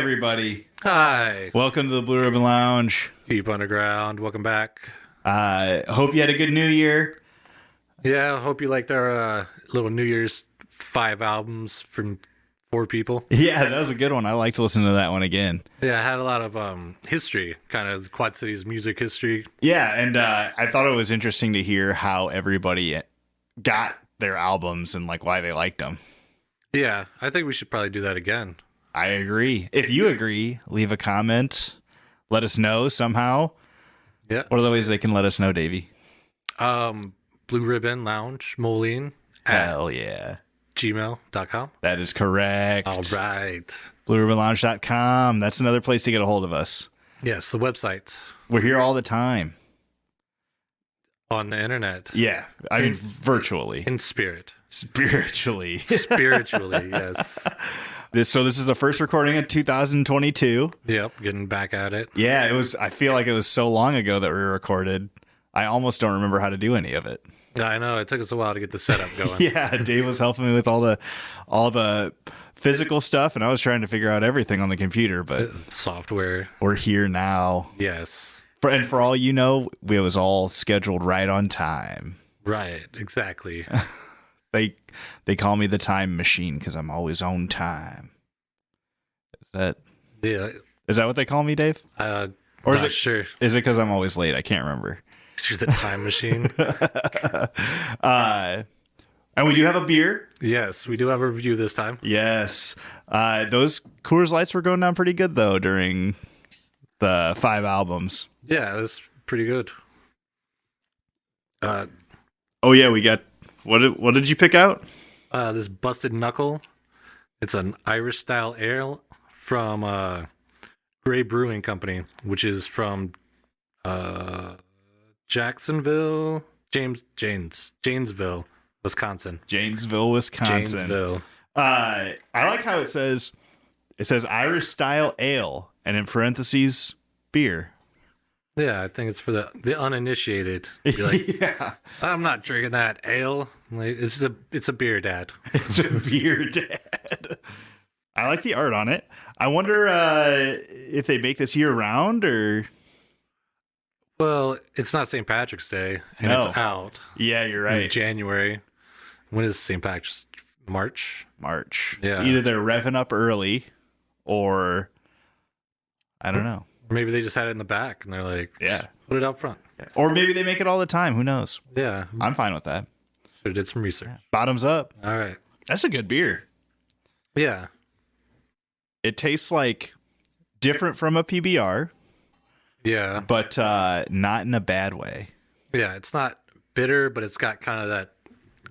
everybody. Hi. Welcome to the Blue Ribbon Lounge. Deep Underground. Welcome back. Hope you had a good New Year. Yeah, I hope you liked our little New Year's 5 albums from 4 people. Yeah, that was a good one. I like to listen to that one again. Yeah, it had a lot of history, kind of Quad Cities music history. Yeah, and I thought it was interesting to hear how everybody got their albums and like why they liked them. Yeah, I think we should probably do that again. I agree. If you agree, leave a comment. Let us know somehow. Yeah. What are the ways they can let us know, Davey? Blue Ribbon Lounge, Moline Hell yeah. gmail.com. That is correct. All right. BlueRibbonLounge.com. That's another place to get a hold of us. Yes, the website. We're here all the time. On the internet. Yeah. I mean, virtually. In spirit. Spiritually. Spiritually, yes. This is the first recording of 2022. Yep, getting back at it. Yeah, I feel like it was so long ago that we recorded. I almost don't remember how to do any of it. I know, it took us a while to get the setup going. Yeah, Dave was helping me with all the physical stuff, and I was trying to figure out everything on the computer, but software. We're here now. Yes. For all you know, it was all scheduled right on time. Right, exactly. They call me the time machine because I'm always on time. Is that what they call me, Dave? Or is it sure? Is it because I'm always late? I can't remember. You're the time machine. And we do have a beer. Yes, we do have a review this time. Yes. Those Coors Lights were going down pretty good though during the 5 albums. Yeah, that's pretty good. Oh yeah, we got what did you pick out? This Busted Knuckle. It's an Irish style ale from Grey Brewing Company, which is from Janesville, Wisconsin. Janesville, Wisconsin. Janesville. I like how it says Irish style ale and in parentheses beer. Yeah, I think it's for the uninitiated. You're like, yeah, I'm not drinking that ale. Like, it's a beer, Dad. It's a beer, Dad. I like the art on it. I wonder if they make this year round or. Well, it's not St. Patrick's Day, and it's out. Yeah, you're right. In January. When is St. Patrick's? March. Yeah. So either they're revving up early, or I don't know. Maybe they just had it in the back, and they're like, yeah, put it out front. Or maybe they make it all the time. Who knows? Yeah, I'm fine with that. Should have did some research. Yeah. Bottoms up. All right. That's a good beer. Yeah. It tastes like different from a PBR. Yeah. But not in a bad way. Yeah, it's not bitter, but it's got kind of that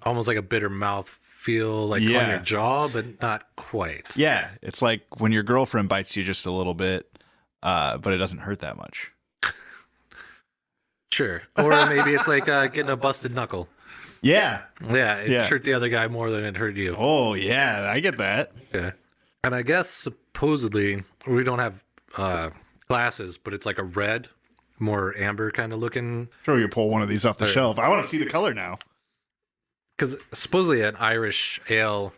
almost like a bitter mouth feel like on your jaw, but not quite. Yeah, it's like when your girlfriend bites you just a little bit, but it doesn't hurt that much. Sure. Or maybe it's like getting a busted knuckle. Yeah. Yeah, it hurt the other guy more than it hurt you. Oh, yeah, I get that. Yeah. And I guess supposedly we don't have glasses, but it's like a red, more amber kind of looking. Sure, you pull one of these off the shelf. I want to see the color now. Because supposedly an Irish ale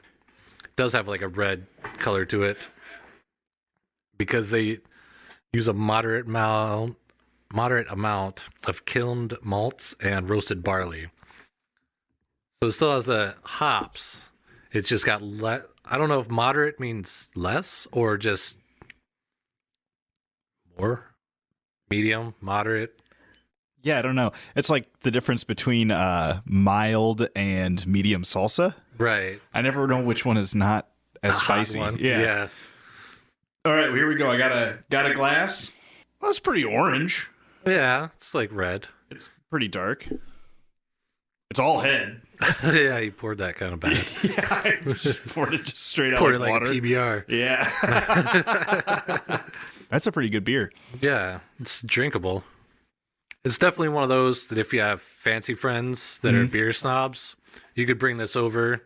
does have like a red color to it, because they use a moderate amount of kilned malts and roasted barley. So it still has the hops. It's just got I don't know if moderate means less or just more. Medium, moderate. Yeah, I don't know. It's like the difference between mild and medium salsa. Right. I never know which one is not as spicy. Yeah. All right, well, here we go. I got a glass. Well, it's pretty orange. Yeah, it's like red. It's pretty dark. It's all head. Yeah, you poured that kind of bad. Yeah, I just poured it just straight out poured like it water. Like a PBR. Yeah. That's a pretty good beer. Yeah, it's drinkable. It's definitely one of those that if you have fancy friends that are beer snobs, you could bring this over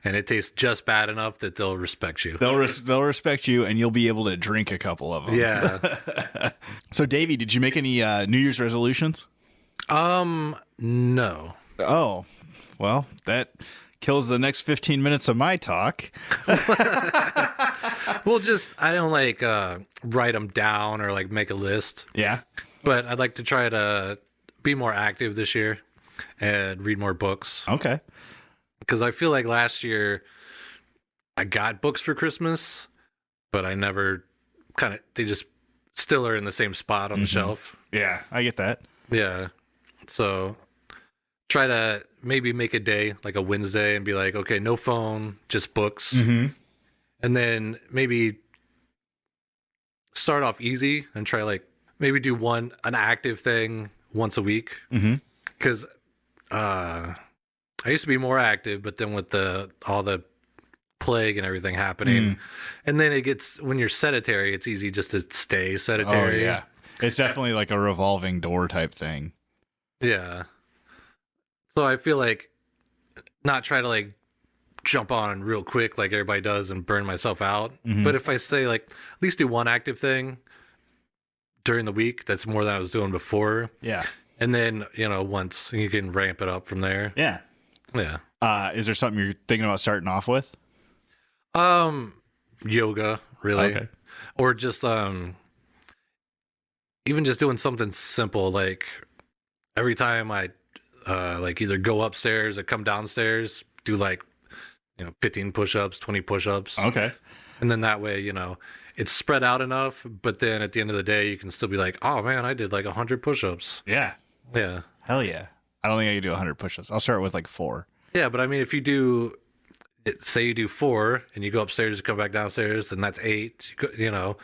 and it tastes just bad enough that they'll respect you. They'll respect you, and you'll be able to drink a couple of them. Yeah. So, Davey, did you make any New Year's resolutions? No. Oh, well, that kills the next 15 minutes of my talk. Well, just I don't like write them down or like make a list, Yeah. but I'd like to try to be more active this year and read more books Okay. because I feel like last year I got books for Christmas, but I never they just still are in the same spot on the shelf. Yeah, I get that. Yeah. So try to maybe make a day like a Wednesday and be like, okay, no phone, just books. Mm-hmm. And then maybe start off easy and try like maybe do an active thing once a week. Mm-hmm. Because I used to be more active, but then with all the plague and everything happening, and then it gets when you're sedentary, it's easy just to stay sedentary. Oh, yeah. It's definitely like a revolving door type thing. Yeah. So I feel like not try to like jump on real quick like everybody does and burn myself out. But if I say like at least do one active thing during the week, that's more than I was doing before. Yeah. And then, once you can ramp it up from there. Yeah. Yeah. Is there something you're thinking about starting off with? Yoga, really. Okay. Or just even just doing something simple like every time I like either go upstairs or come downstairs, do like 15 push-ups, 20 push-ups. Okay. And then that way, it's spread out enough, but then at the end of the day, you can still be like, oh man, I did like 100 push-ups. Yeah. Yeah. Hell yeah. I don't think I can do 100 push-ups. I'll start with like 4. Yeah, but I mean, if you do, say you do 4 and you go upstairs and come back downstairs, then that's 8. Yeah.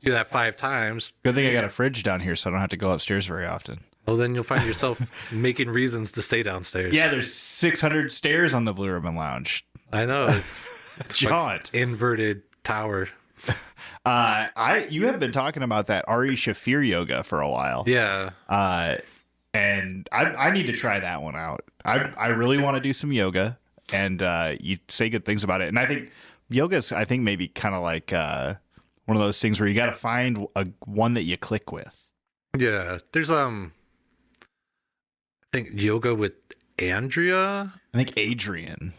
Do that 5 times. Good thing I got a fridge down here, so I don't have to go upstairs very often. Well, then you'll find yourself making reasons to stay downstairs. Yeah, there's 600 stairs on the Blue Ribbon Lounge. I know. It's Jaunt. like inverted tower. You have been talking about that Ari Shafir yoga for a while. Yeah. And I need to try that one out. I really want to do some yoga, and you say good things about it. And I think yoga's, maybe kind of like one of those things where you got to find one that you click with. Yeah. There's I think yoga with Andrea. I think Adrian.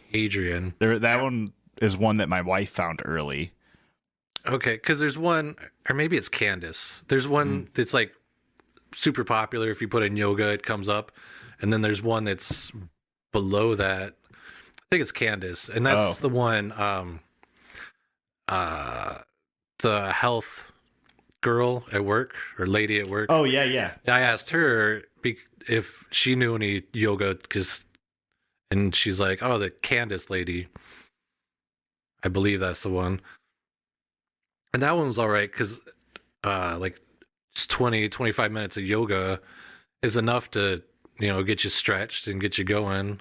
That one is one that my wife found early. Okay, because there's one, or maybe it's Candace. There's one that's like super popular. If you put in yoga, it comes up. And then there's one that's below that. I think it's Candace. And that's the one, the health girl at work or lady at work. Oh, yeah, yeah. I asked her if she knew any yoga, and she's like, oh, the Candace lady. I believe that's the one. And that one was all right because like just 20, 25 minutes of yoga is enough to, get you stretched and get you going.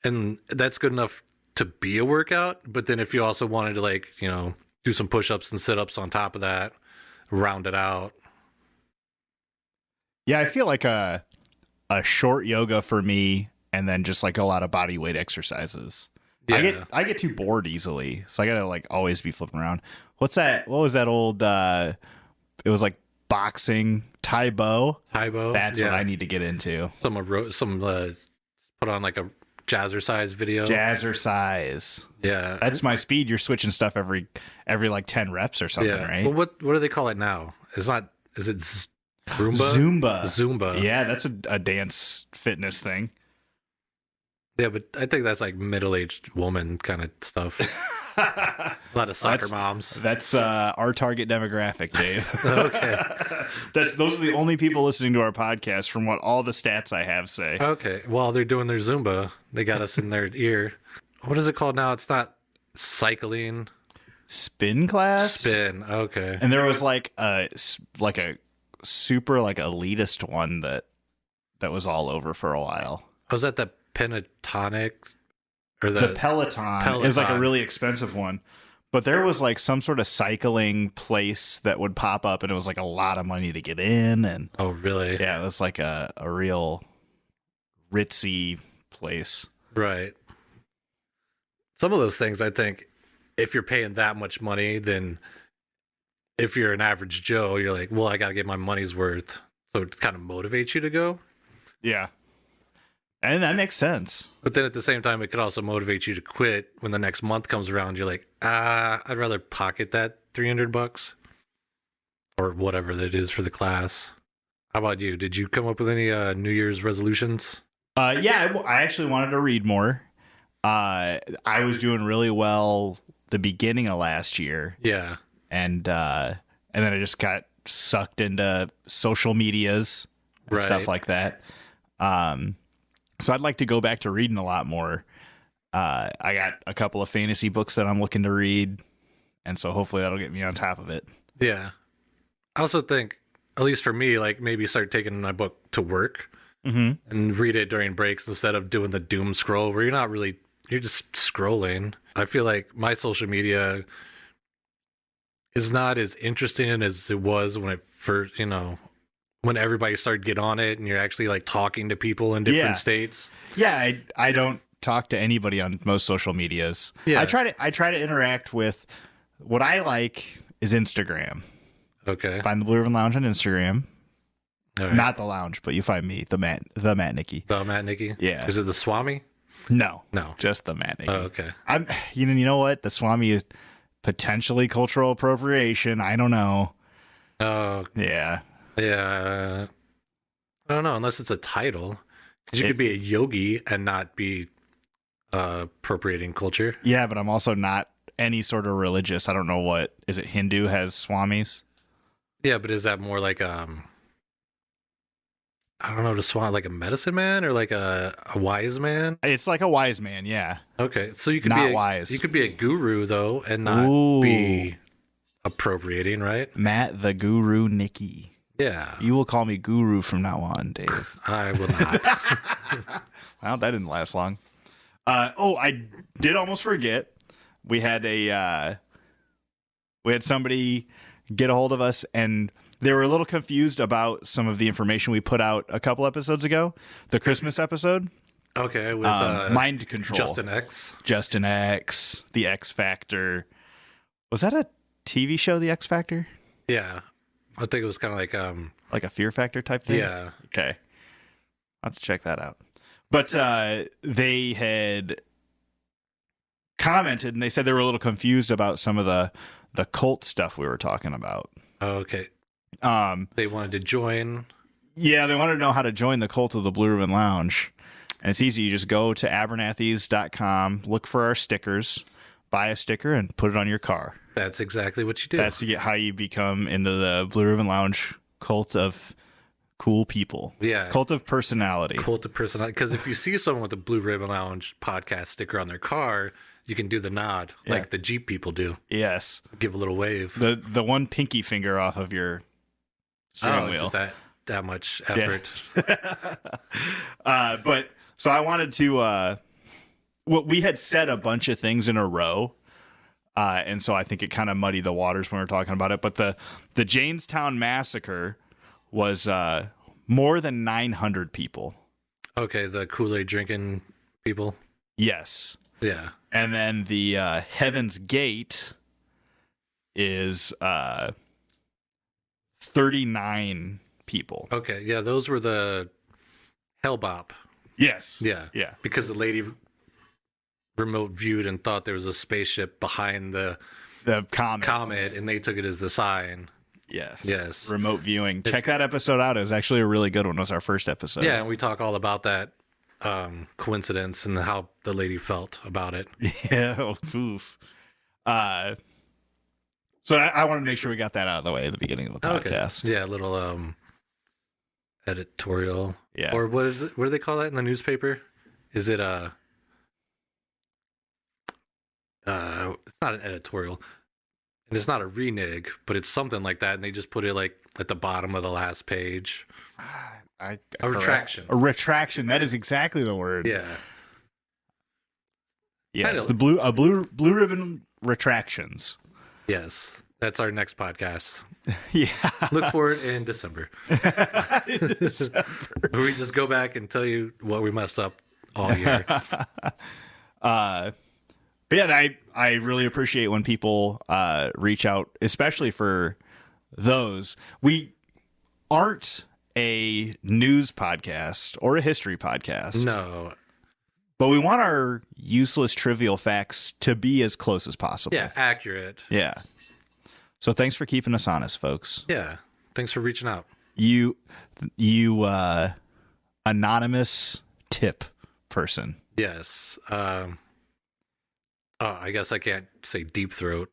And that's good enough to be a workout. But then if you also wanted to like, do some push-ups and sit-ups on top of that, round it out. Yeah, I feel like a short yoga for me, and then just like a lot of body weight exercises. Yeah. I get too bored easily, so I gotta like always be flipping around. What was that old? It was like boxing, Taibo. That's what I need to get into. Some put on like a jazzercise video. Jazzercise. Yeah, that's my speed. You're switching stuff every like 10 reps or something, right? Well, what do they call it now? It's not. Is it Zumba? Zumba. Yeah, that's a dance fitness thing. Yeah, but I think that's like middle-aged woman kind of stuff. A lot of soccer moms. That's our target demographic, Dave. Okay. Those are the only people listening to our podcast from what all the stats I have say. Okay. While they're doing their Zumba, they got us in their ear. What is it called now? It's not cycling. Spin class? Spin. Okay. And there was like a super like elitist one that was all over for a while. Was that the pentatonic? Or the Peloton is like a really expensive one, but there was like some sort of cycling place that would pop up, and it was like a lot of money to get in. And oh, really? Yeah, it was like a real ritzy place, right? Some of those things, I think, if you're paying that much money, then if you're an average Joe, you're like, well, I got to get my money's worth, so it kind of motivates you to go. Yeah. And that makes sense. But then at the same time, it could also motivate you to quit when the next month comes around. You're like, I'd rather pocket that $300 or whatever that is for the class. How about you? Did you come up with any New Year's resolutions? Yeah, I actually wanted to read more. I was doing really well the beginning of last year. Yeah. And then I just got sucked into social medias and stuff like that. So I'd like to go back to reading a lot more. I got a couple of fantasy books that I'm looking to read, and so hopefully that'll get me on top of it. Yeah. I also think, at least for me, like maybe start taking my book to work and read it during breaks instead of doing the doom scroll where you're just scrolling. I feel like my social media is not as interesting as it was when it first, when everybody started getting on it and you're actually like talking to people in different states. Yeah, I don't talk to anybody on most social medias. Yeah. I try to interact with what I like is Instagram. Okay. Find the Blue Ribbon Lounge on Instagram. Right. Not the lounge, but you find me, the Matt Nicky. The Matt Nicky? Yeah. Is it the Swami? No. No. Just the Matt Nicky. Oh, okay. You know what? The Swami is potentially cultural appropriation. I don't know. Oh. Yeah. Yeah. I don't know, unless it's a title. Because you could be a yogi and not be appropriating culture. Yeah, but I'm also not any sort of religious. I don't know what. Is it Hindu has swamis? Yeah, but is that more like I don't know, to swami, like a medicine man or like a wise man? It's like a wise man, yeah. Okay, so you could not be wise. You could be a guru though and not be appropriating, right? Matt the Guru Nicky. Yeah. You will call me Guru from now on, Dave. I will not. Well, that didn't last long. I did almost forget. We had somebody get a hold of us, and they were a little confused about some of the information we put out a couple episodes ago, the Christmas episode. Okay, with Mind Control. Justin X, The X Factor. Was that a TV show, The X Factor? Yeah. I think it was kind of like a Fear Factor type thing? Yeah. Okay. I'll have to check that out. But they had commented, and they said they were a little confused about some of the cult stuff we were talking about. Oh, okay. They wanted to join. Yeah, they wanted to know how to join the cult of the Blue Ribbon Lounge. And it's easy. You just go to abernathy's.com, look for our stickers, buy a sticker, and put it on your car. That's exactly what you do. That's how you become into the Blue Ribbon Lounge cult of cool people. Yeah. Cult of personality. Cult of personality. Because if you see someone with a Blue Ribbon Lounge podcast sticker on their car, you can do the nod like the Jeep people do. Yes. Give a little wave. The one pinky finger off of your steering wheel. Just that much effort. Yeah. But so I wanted to we had said a bunch of things in a row. And so I think it kind of muddied the waters when we were talking about it. But the Janestown massacre was more than 900 people. Okay, the Kool-Aid drinking people? Yes. Yeah. And then the Heaven's Gate is 39 people. Okay, yeah, those were the Hellbop. Yes. Yeah. Yeah. Because the lady remote viewed and thought there was a spaceship behind the comet, and they took it as the sign. Yes. Remote viewing. Check that episode out. It was actually a really good one. It was our first episode. Yeah, and we talk all about that coincidence and how the lady felt about it. Yeah. Oof. So I want to make sure we got that out of the way at the beginning of the podcast. Okay. Yeah, a little editorial. Yeah. Or what is it? What do they call that in the newspaper? Is it it's not an editorial, and it's not a renege, but it's something like that, and they just put it like at the bottom of the last page. A retraction. A retraction. That is exactly the word. Yeah. Yes. The blue ribbon retractions. Yes. That's our next podcast. Yeah. Look for it in December. In December. Where we just go back and tell you what we messed up all year. But yeah, I really appreciate when people reach out, especially for those. We aren't a news podcast or a history podcast. No. But we want our useless trivial facts to be as close as possible. Yeah, accurate. Yeah. So thanks for keeping us honest, folks. Yeah. Thanks for reaching out. You anonymous tip person. Yes. Oh, I guess I can't say deep throat.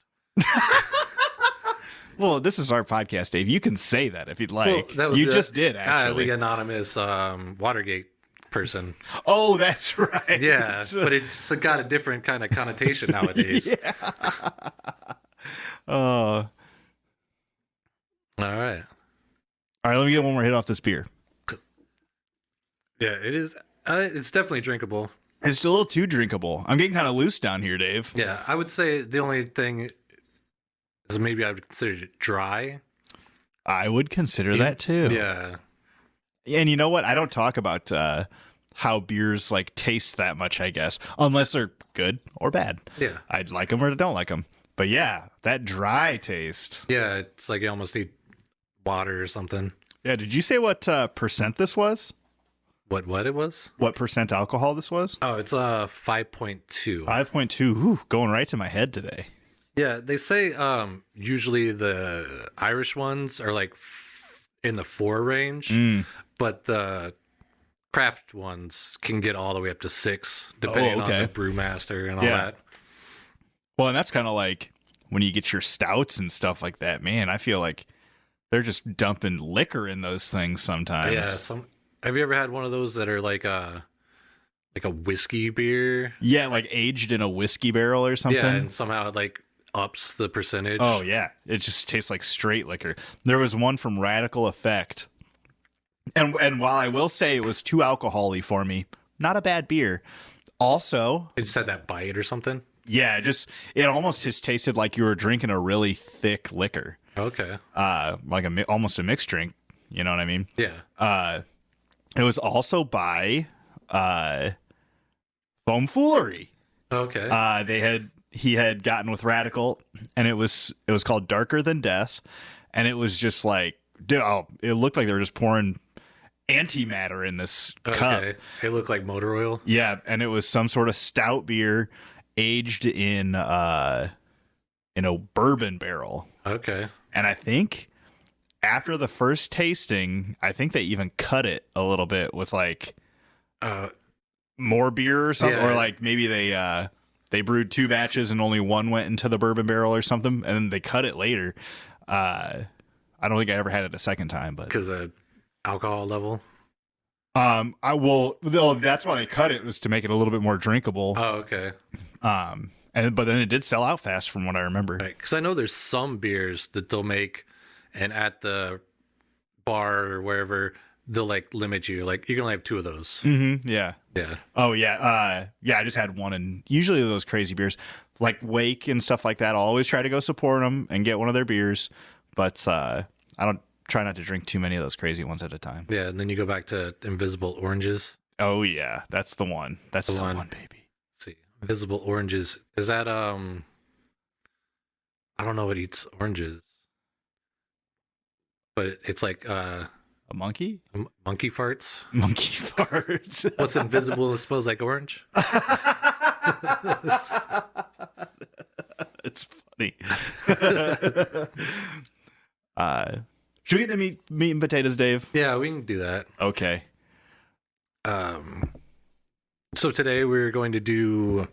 Well, this is our podcast, Dave. You can say that if you'd like. Well, that was you just did, actually. The anonymous Watergate person. Oh, that's right. Yeah, but it's got a different kind of connotation nowadays. Yeah. All right. All right, let me get one more hit off this beer. Yeah, it is. It's definitely drinkable. It's a little too drinkable. I'm getting kind of loose down here, Dave. Yeah, I would say the only thing is maybe I would consider it dry. I would consider that too. Yeah. And you know what? I don't talk about how beers like taste that much, I guess, unless they're good or bad. Yeah. I'd like them or I don't like them. But yeah, that dry taste. Yeah, it's like you almost need water or something. Yeah, did you say what percent this was? What it was? What percent alcohol this was? Oh, it's 5.2. 5.2. Ooh, going right to my head today. Yeah, they say usually the Irish ones are like in the 4 range, but the craft ones can get all the way up to 6, depending on the brewmaster and all that. Well, and that's kind of like when you get your stouts and stuff like that. Man, I feel like they're just dumping liquor in those things sometimes. Yeah. Have you ever had one of those that are like a whiskey beer? Yeah, like aged in a whiskey barrel or something. Yeah, and somehow it like ups the percentage. Oh yeah, it just tastes like straight liquor. There was one from Radical Effect, and while I will say it was too alcohol-y for me, not a bad beer. Also, it just had that bite or something. Yeah, it almost just tasted like you were drinking a really thick liquor. Okay. Like almost a mixed drink. You know what I mean? Yeah. It was also by Foam Foolery. Okay. He had gotten with Radical, and it was called Darker Than Death, and it was just like, it looked like they were just pouring antimatter in this cup. It looked like motor oil. Yeah, and it was some sort of stout beer aged in a bourbon barrel. Okay. And I think after the first tasting, I think they even cut it a little bit with like more beer or something, or like maybe they brewed 2 batches and only one went into the bourbon barrel or something, and then they cut it later. I don't think I ever had it a second time, but because the alcohol level. That's why they cut it, was to make it a little bit more drinkable. Oh, okay. But then it did sell out fast from what I remember. Right, because I know there's some beers that they'll make, and at the bar or wherever they'll like limit you, like you can only have 2 of those. Mm-hmm. Yeah. Yeah. Oh yeah. I just had one, and usually those crazy beers like Wake and stuff like that, I'll always try to go support them and get one of their beers, but I don't try not to drink too many of those crazy ones at a time. Yeah, and then you go back to Invisible Oranges. Oh yeah, that's the one. That's the one, baby. Let's see, Invisible Oranges. Is that I don't know what eats oranges, but it's like a monkey? Monkey farts. Monkey farts. What's invisible and smells like orange? It's funny. Should we get to meat and potatoes, Dave? Yeah, we can do that. Okay. So today we're going to do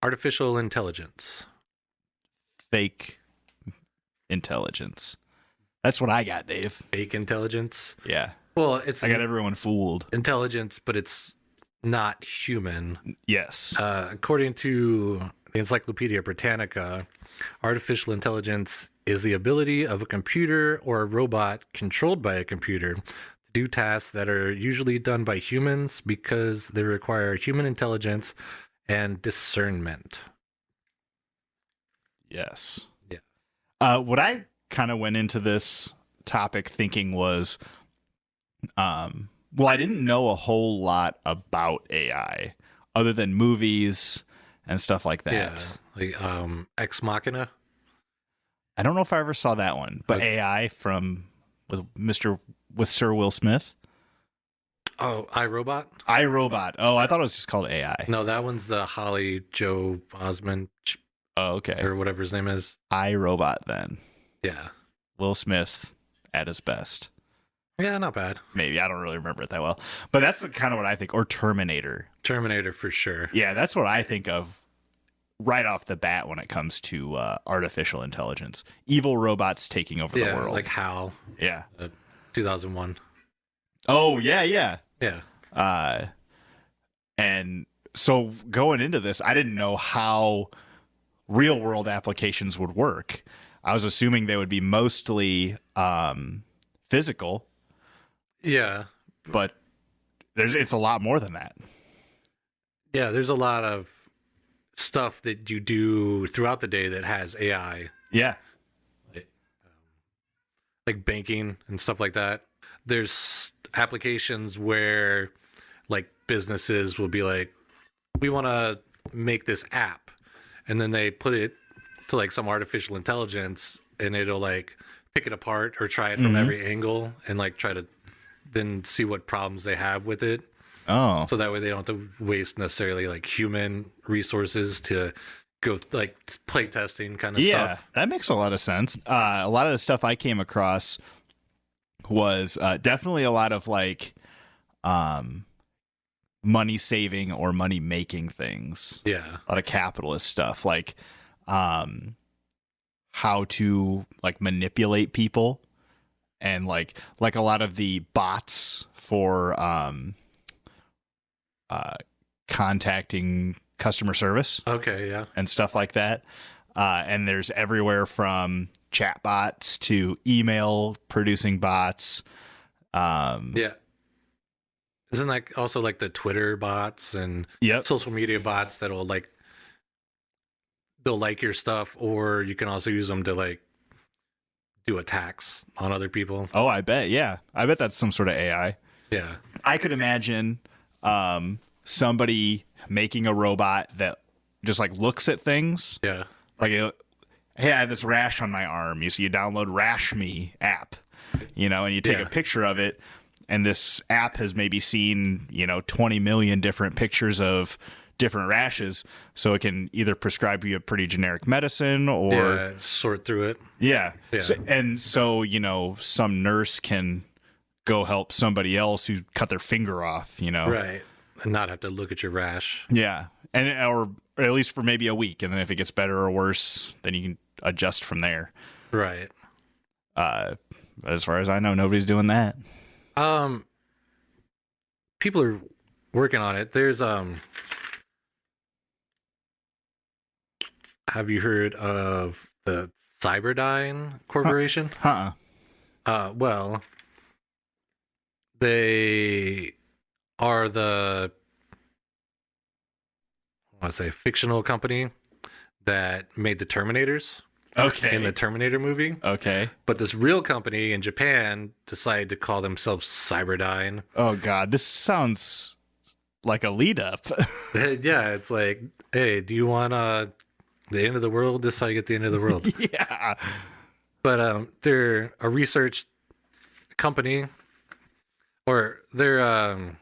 artificial intelligence. Fake intelligence. That's what I got, Dave. Fake intelligence? Yeah. Well, I got everyone fooled. Intelligence, but it's not human. Yes. According to the Encyclopedia Britannica, artificial intelligence is the ability of a computer or a robot controlled by a computer to do tasks that are usually done by humans because they require human intelligence and discernment. Yes. Yeah. What I kind of went into this topic thinking was, I didn't know a whole lot about AI other than movies and stuff like that. Yeah, like Ex Machina. I don't know if I ever saw that one, but AI with Mr. with Sir Will Smith? Oh, iRobot? iRobot. Oh, I thought it was just called AI. No, that one's the Holly Joe Osment Oh, okay. or whatever his name is. iRobot then. Yeah. Will Smith at his best. Yeah, not bad. Maybe. I don't really remember it that well. But that's kind of what I think. Or Terminator. Terminator for sure. Yeah, that's what I think of right off the bat when it comes to artificial intelligence. Evil robots taking over the world. Like HAL. Yeah. 2001. Oh, yeah, yeah. Yeah. And so going into this, I didn't know how real world applications would work. I was assuming they would be mostly physical. Yeah. But it's a lot more than that. Yeah, there's a lot of stuff that you do throughout the day that has AI. Yeah. Like banking and stuff like that. There's applications where like businesses will be like, we want to make this app, and then they put it to like some artificial intelligence, and it'll like pick it apart or try it from every angle and like try to then see what problems they have with it. Oh. So that way they don't have to waste necessarily like human resources to go like play testing kind of stuff. Yeah, that makes a lot of sense. A lot of the stuff I came across was definitely a lot of like money saving or money making things. Yeah. A lot of capitalist stuff, like how to like manipulate people, and like a lot of the bots for contacting customer service. Okay, yeah. And stuff like that. And there's everywhere from chat bots to email producing bots. Yeah. Isn't that also like the Twitter bots and social media bots that'll like they'll like your stuff, or you can also use them to like do attacks on other people? Oh, I bet. Yeah. I bet that's some sort of AI. Yeah. I could imagine somebody making a robot that just like looks at things. Yeah. Like, hey, I have this rash on my arm. You download Rash Me app, and you take a picture of it. And this app has maybe seen, 20 million different pictures of different rashes. So it can either prescribe you a pretty generic medicine or sort through it. Yeah. Yeah. So, some nurse can go help somebody else who cut their finger off, Right. And not have to look at your rash. Yeah. Or at least for maybe a week. And then if it gets better or worse, then you can adjust from there. Right. As far as I know, nobody's doing that. People are working on it. There's have you heard of the Cyberdyne Corporation? Well, they are I want to say fictional company that made the Terminators. Okay. In the Terminator movie. Okay. But this real company in Japan decided to call themselves Cyberdyne. Oh God, this sounds like a lead up. Yeah, it's like, hey, do you want the end of the world? This is how you get the end of the world. Yeah. But they're a research company, or they're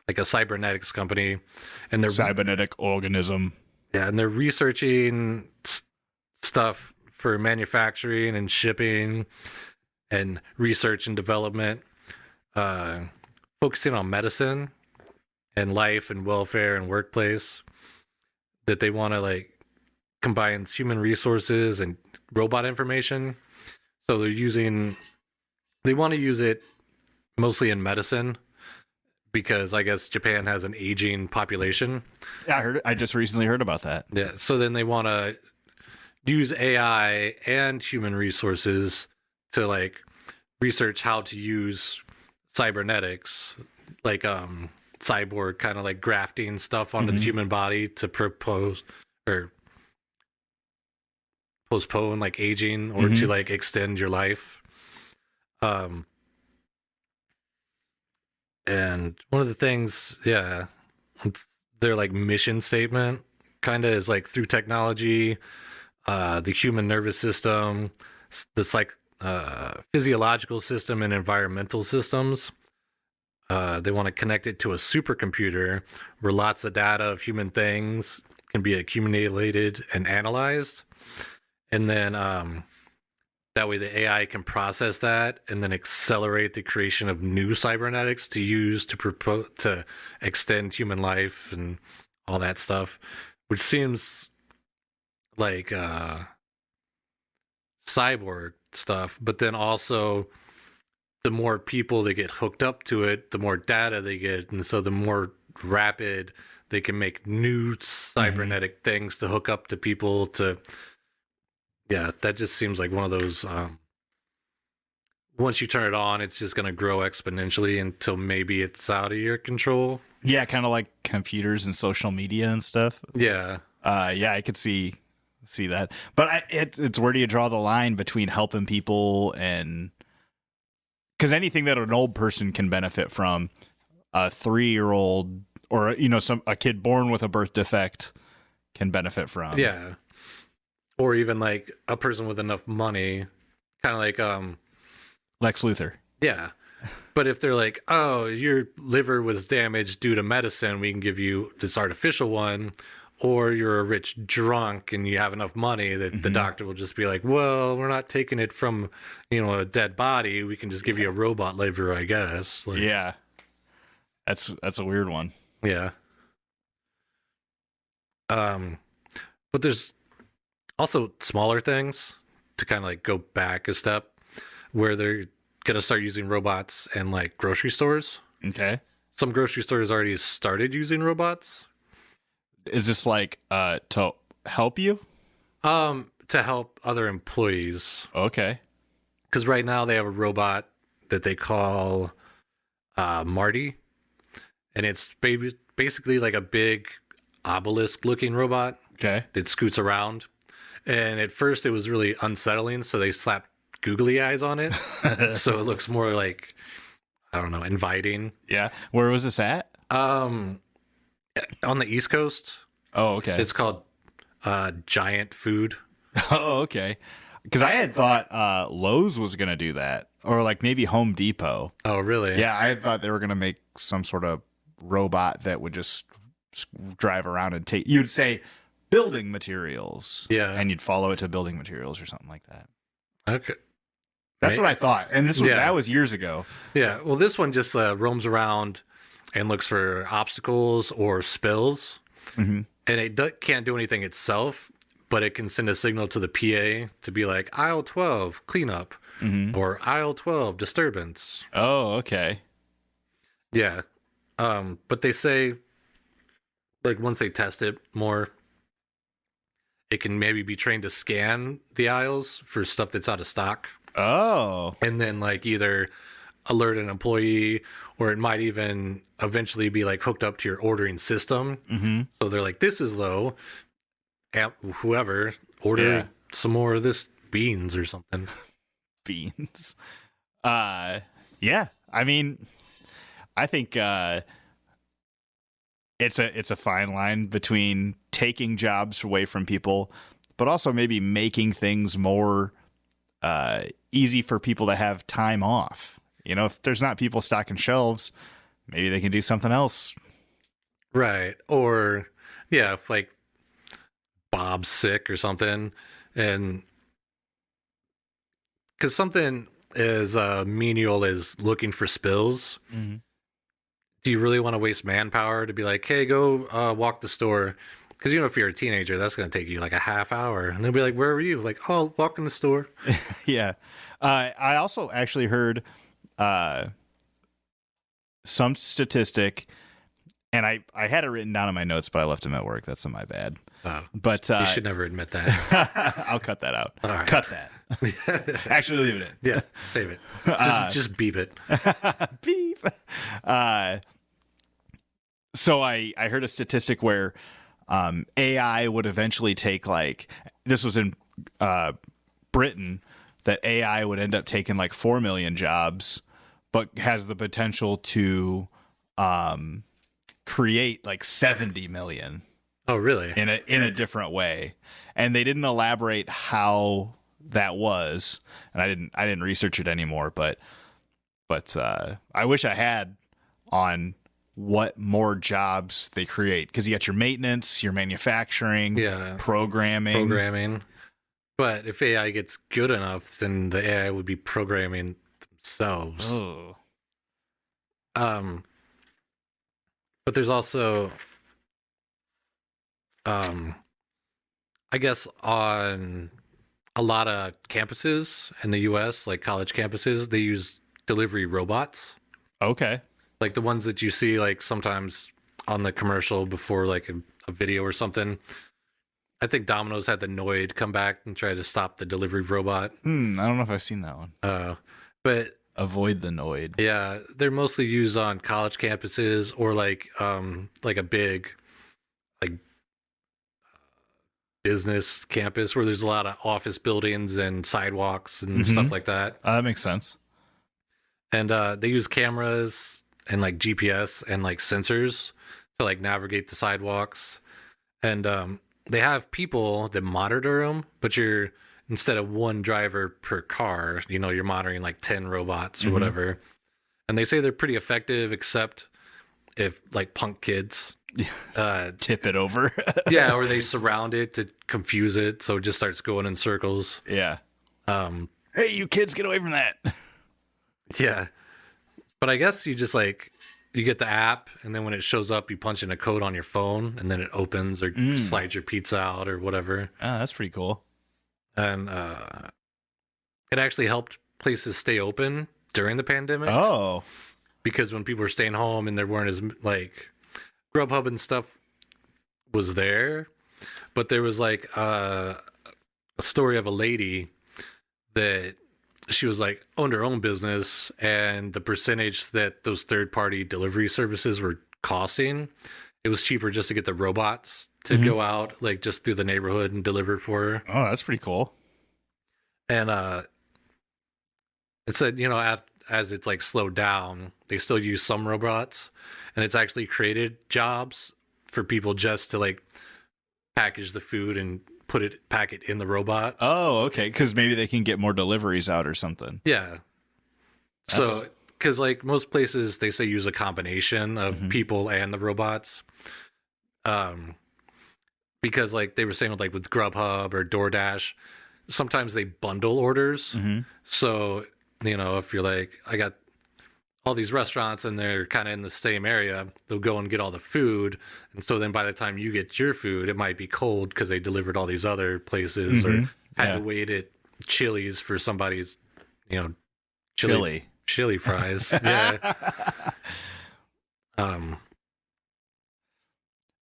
like a cybernetics company, and they're cybernetic organism. Yeah, and they're researching stuff for manufacturing and shipping and research and development, focusing on medicine and life and welfare and workplace, that they want to like combine human resources and robot information. So they want to use it mostly in medicine, because I guess Japan has an aging population. Yeah, I just recently heard about that. Yeah, so then they want to use AI and human resources to like research how to use cybernetics, like cyborg kind of like grafting stuff onto the human body to propose or postpone like aging or to like extend your life. And one of the things, their like mission statement kind of is like, through technology, the human nervous system, the physiological system and environmental systems. They want to connect it to a supercomputer where lots of data of human things can be accumulated and analyzed. And then that way the AI can process that and then accelerate the creation of new cybernetics to use to extend human life and all that stuff, which seems like cyborg stuff. But then also, the more people they get hooked up to it, the more data they get, and so the more rapid they can make new cybernetic things to hook up to people to. Yeah, that just seems like one of those. Once you turn it on, it's just going to grow exponentially until maybe it's out of your control. Yeah, kind of like computers and social media and stuff. Yeah. Yeah, I could see that. But it's where do you draw the line between helping people and because anything that an old person can benefit from, a 3-year-old or a kid born with a birth defect can benefit from. Yeah. Or even like a person with enough money, kind of like Lex Luthor. Yeah. But if they're like, oh, your liver was damaged due to medicine, we can give you this artificial one. Or you're a rich drunk and you have enough money that the doctor will just be like, well, we're not taking it from, a dead body. We can just give you a robot liver, I guess. Like, yeah. That's a weird one. Yeah. But there's also smaller things to kind of like go back a step where they're going to start using robots in like grocery stores. Okay. Some grocery stores already started using robots. Is this like to help you? To help other employees. Okay. Because right now they have a robot that they call Marty. And it's basically like a big obelisk-looking robot. Okay. That scoots around. And at first it was really unsettling, so they slapped googly eyes on it. So it looks more like, I don't know, inviting. Yeah. Where was this at? On the East Coast. Oh, okay. It's called Giant Food. Oh, okay. Because I had thought Lowe's was going to do that, or like maybe Home Depot. Oh, really? Yeah, I had thought they were going to make some sort of robot that would just drive around and take. You'd say building materials, yeah, and you'd follow it to building materials or something like that. Okay, that's what I thought, and that was years ago. Yeah, well, this one just roams around and looks for obstacles or spills, and it can't do anything itself, but it can send a signal to the PA to be like aisle 12 cleanup or aisle 12 disturbance. Oh, okay. Yeah, but they say like once they test it more, it can maybe be trained to scan the aisles for stuff that's out of stock. Oh. And then like either alert an employee, or it might even eventually be like hooked up to your ordering system. So they're like, this is low. Whoever order some more of this beans or something. Beans. Yeah. I mean, I think it's a fine line between taking jobs away from people, but also maybe making things more easy for people to have time off. If there's not people stocking shelves, maybe they can do something else. Right. Or, yeah, if like Bob's sick or something, and because something as menial as looking for spills, do you really want to waste manpower to be like, hey, go walk the store? Because, if you're a teenager, that's going to take you like a half hour. And they'll be like, where are you? Like, oh, walk in the store. Yeah. I also actually heard some statistic, and I had it written down in my notes, but I left them at work. That's my bad. But you should never admit that. I'll cut that out. All right. Cut that. Actually, leave it in. Yeah, save it. Just beep it. Beep. So I heard a statistic where AI would eventually take this was in Britain, that AI would end up taking like 4 million jobs, but has the potential to create like 70 million. Oh, really? In a different way. And they didn't elaborate how that was, and I didn't research it anymore, but I wish I had on what more jobs they create, because you got your maintenance, your manufacturing, programming. But if AI gets good enough, then the AI would be programming themselves. Oh. But there's also, I guess on a lot of campuses in the U.S., like college campuses, they use delivery robots. Okay. Like the ones that you see like sometimes on the commercial before like a video or something. I think Domino's had the Noid come back and try to stop the delivery robot. I don't know if I've seen that one. But avoid the Noid. Yeah, they're mostly used on college campuses or like a big like business campus where there's a lot of office buildings and sidewalks and stuff like that. That makes sense. And they use cameras and like GPS and like sensors to like navigate the sidewalks. And they have people that monitor them, but you're instead of one driver per car, you know, you're monitoring like 10 robots or whatever. And they say they're pretty effective, except if like punk kids tip it over. Yeah, or they surround it to confuse it, so it just starts going in circles. Yeah. Hey, you kids, get away from that. Yeah. But I guess you just like you get the app, and then when it shows up, you punch in a code on your phone, and then it opens or slides your pizza out or whatever. Oh, that's pretty cool. And it actually helped places stay open during the pandemic. Oh. Because when people were staying home and there weren't as like Grubhub and stuff was there, but there was like a story of a lady that she was like owned her own business, and the percentage that those third-party delivery services were costing, it was cheaper just to get the robots to go out like just through the neighborhood and deliver for her. Oh, that's pretty cool. And it said, you know, as it's like slowed down, they still use some robots, and it's actually created jobs for people just to like package the food and pack it in the robot. Oh, okay. Because maybe they can get more deliveries out or something. Yeah. So, because like most places, they say use a combination of people and the robots. Because like they were saying with Grubhub or DoorDash, sometimes they bundle orders. So, you know, if you're like, I got all these restaurants and they're kind of in the same area, they'll go and get all the food. And so then by the time you get your food, it might be cold because they delivered all these other places or had to wait at Chili's for somebody's, you know, chili fries. Yeah.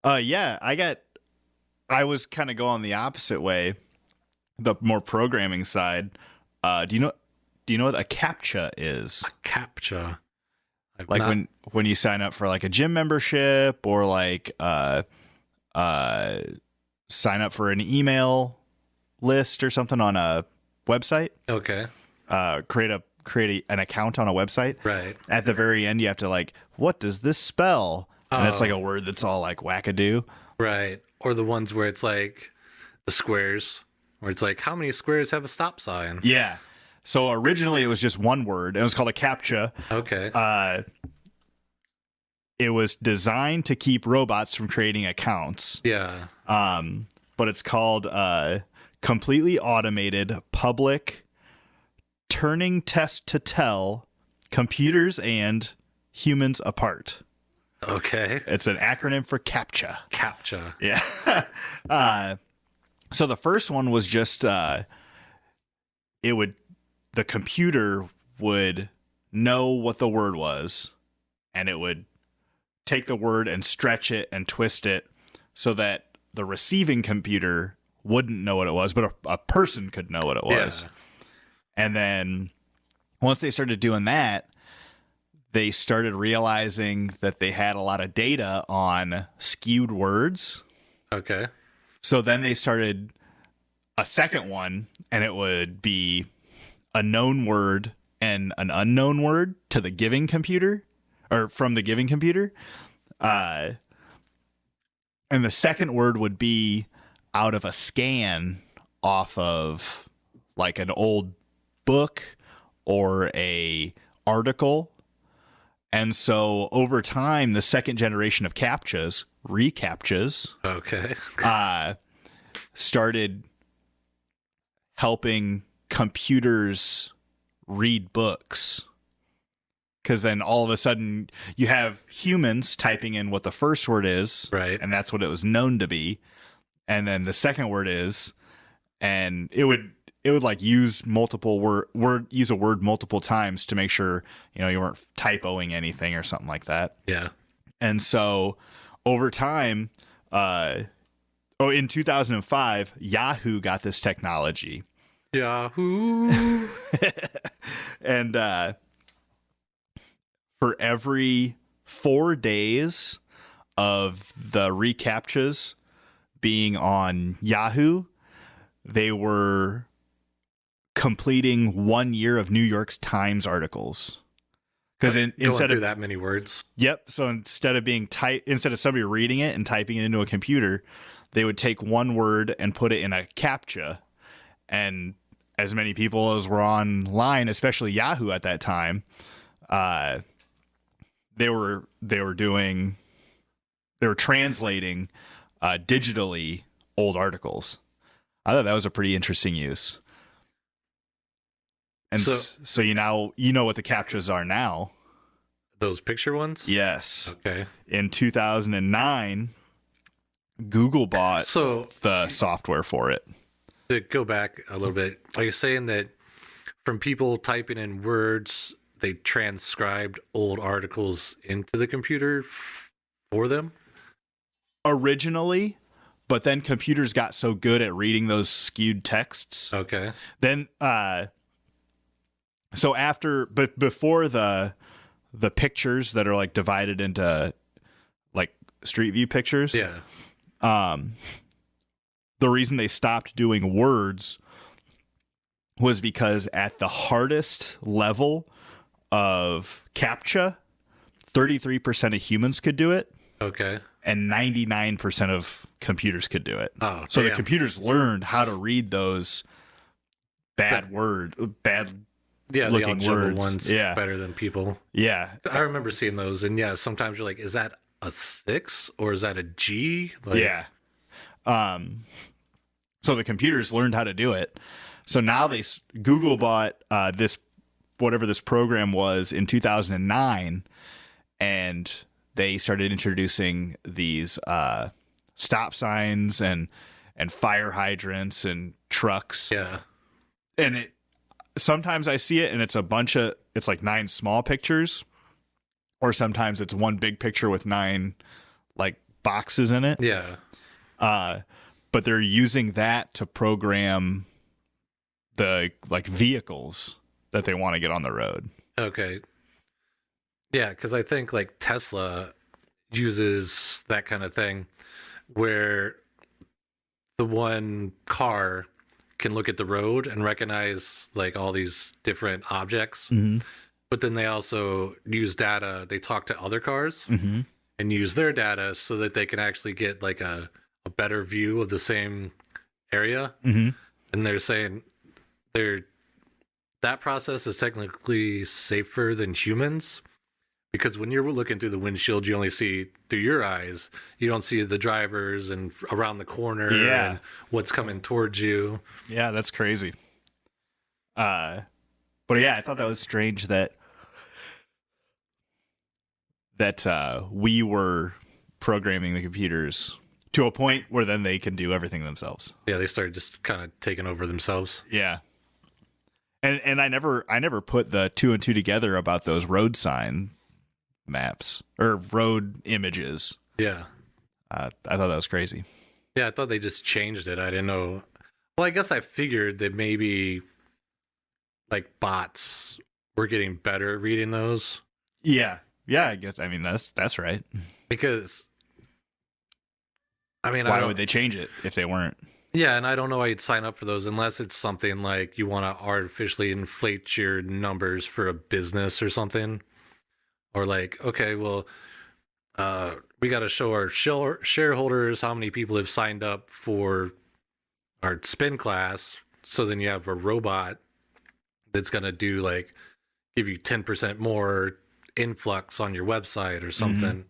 Yeah, I was kind of going the opposite way, the more programming side. Do you know what a CAPTCHA is? A CAPTCHA. Like when you sign up for like a gym membership or like sign up for an email list or something on a website. Okay. Create an account on a website. Right. At the very end, you have to like, what does this spell? And it's like a word that's all like wackadoo. Right. Or the ones where it's like the squares, where it's like, how many squares have a stop sign? Yeah. So originally it was just one word. It was called a CAPTCHA. Okay. It was designed to keep robots from creating accounts. Yeah. But it's called completely automated public turning test to tell computers and humans apart. Okay. It's an acronym for CAPTCHA. CAPTCHA. Yeah. So the first one was just the computer would know what the word was, and it would take the word and stretch it and twist it so that the receiving computer wouldn't know what it was, but a person could know what it was. Yeah. And then once they started doing that, they started realizing that they had a lot of data on skewed words. Okay. So then they started a second one, and it would be a known word and an unknown word to the giving computer, or from the giving computer. And the second word would be out of a scan off of like an old book or a article. And so over time, the second generation of reCAPTCHAs, Okay. started helping computers read books. Because then all of a sudden you have humans typing in what the first word is, Right. and that's what it was known to be. And then the second word is, and it would like use use a word multiple times to make sure, you know, you weren't typoing anything or something like that. Yeah. And so over time, in 2005, Yahoo got this technology. Yahoo. And for every 4 days of the reCAPTCHAs being on Yahoo, they were completing 1 year of New York Times articles. Because instead of that many words. Yep. So instead of somebody reading it and typing it into a computer, they would take one word and put it in a CAPTCHA. And as many people as were online, especially Yahoo at that time, they were translating digitally old articles. I thought that was a pretty interesting use. And so you know what the CAPTCHAs are now. Those picture ones? Yes. Okay. In 2009, Google bought the software for it. To go back a little bit, are you saying that from people typing in words, they transcribed old articles into the computer for them? Originally, but then computers got so good at reading those skewed texts. Okay. Then, before the pictures that are like divided into like street view pictures. Yeah. The reason they stopped doing words was because at the hardest level of CAPTCHA, 33% of humans could do it. Okay. And 99% of computers could do it. Oh, so damn. the computers learned how to read those bad looking words. Ones better than people. Yeah. I remember seeing those, and yeah, sometimes you're like, is that a 6 or is that a G? Like, yeah. So the computers learned how to do it. So now Google bought whatever this program was in 2009, and they started introducing these stop signs and fire hydrants and trucks. Yeah. And sometimes I see it and it's it's like 9 small pictures, or sometimes it's one big picture with 9 like boxes in it. Yeah. But they're using that to program the like vehicles that they want to get on the road. Okay. Yeah, because I think like Tesla uses that kind of thing where the one car can look at the road and recognize like all these different objects. Mm-hmm. But then they also use data. They talk to other cars Mm-hmm. and use their data so that they can actually get like a better view of the same area. Mm-hmm. And they're saying that process is technically safer than humans, because when you're looking through the windshield, you only see through your eyes. You don't see the drivers and around the corner and what's coming towards you. Yeah, that's crazy. But yeah, I thought that was strange that we were programming the computers to a point where then they can do everything themselves. Yeah, they started just kind of taking over themselves. Yeah. And I never put the 2 and 2 together about those road sign maps or road images. Yeah. I thought that was crazy. Yeah, I thought they just changed it. I didn't know. Well, I guess I figured that maybe like bots were getting better at reading those. Yeah. Yeah, I guess. I mean, that's right. Because I mean, why would they change it if they weren't? Yeah, and I don't know why you'd sign up for those unless it's something like you want to artificially inflate your numbers for a business or something. Or like, okay, well, we got to show our shareholders how many people have signed up for our spin class, so then you have a robot that's going to do like give you 10% more influx on your website or something.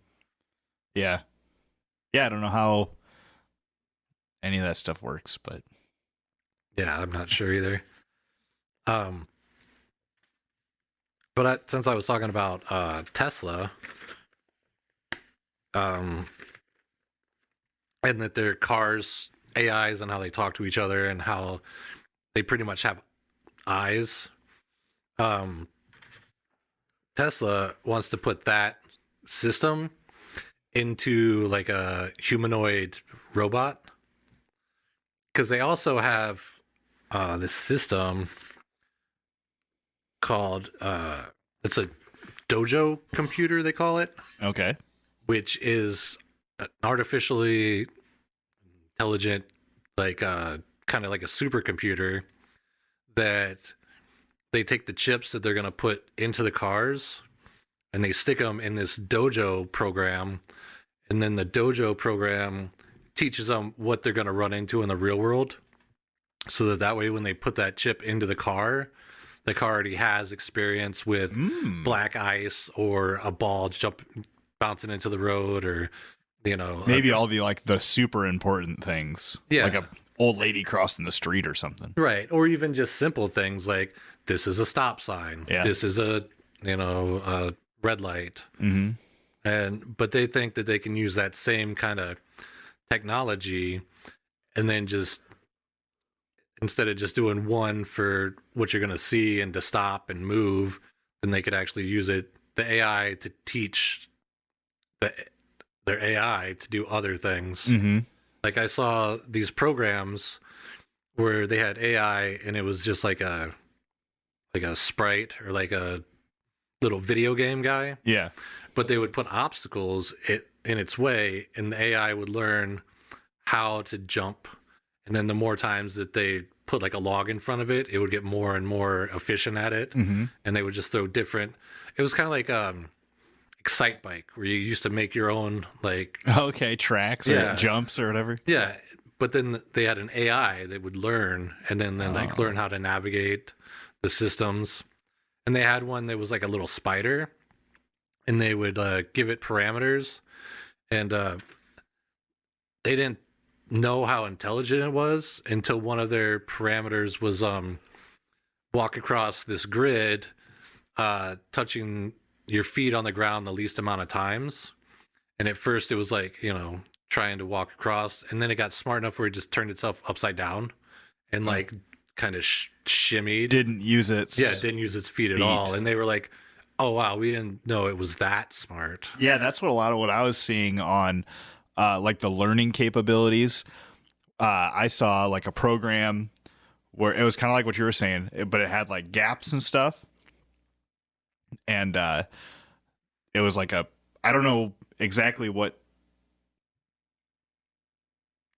Yeah. Yeah, I don't know how any of that stuff works, but Yeah, I'm not sure either. But since I was talking about Tesla, and that their cars AIs and how they talk to each other and how they pretty much have eyes. Tesla wants to put that system into like a humanoid robot, because they also have this system called it's a dojo computer, they call it, okay. which is an artificially intelligent, like kind of like a supercomputer that they take the chips that they're going to put into the cars and they stick them in this dojo program, and then the dojo program teaches them what they're going to run into in the real world, so that way when they put that chip into the car already has experience with black ice or a ball bouncing into the road, or Maybe all the super important things. Yeah. Like a old lady crossing the street or something. right, or even just simple things like this is a stop sign, Yeah. this is a red light. But they think that they can use that same kind of technology, and then just instead of just doing one for what you're going to see and to stop and move, then they could actually use the AI to teach their AI to do other things. Like I saw these programs where they had AI and it was just like a sprite or like a little video game guy. Yeah. But they would put obstacles in its way, and the AI would learn how to jump. And then the more times that they put like a log in front of it, it would get more and more efficient at it. And they would just throw different. It was kind of like Excite Bike, where you used to make your own like tracks or jumps or whatever. Yeah, but then they had an AI that would learn, and then like learn how to navigate the systems. And they had one that was like a little spider, and they would give it parameters, and they didn't know how intelligent it was until one of their parameters was walk across this grid, touching your feet on the ground the least amount of times. And at first it was like, trying to walk across, and then it got smart enough where it just turned itself upside down and like kind of shimmied. Didn't use its didn't use its feet at all. And they were like, oh wow, we didn't know it was that smart. Yeah, that's what a lot of what I was seeing on like the learning capabilities. I saw like a program where it was kind of like what you were saying, but it had like gaps and stuff. And it was like I don't know exactly what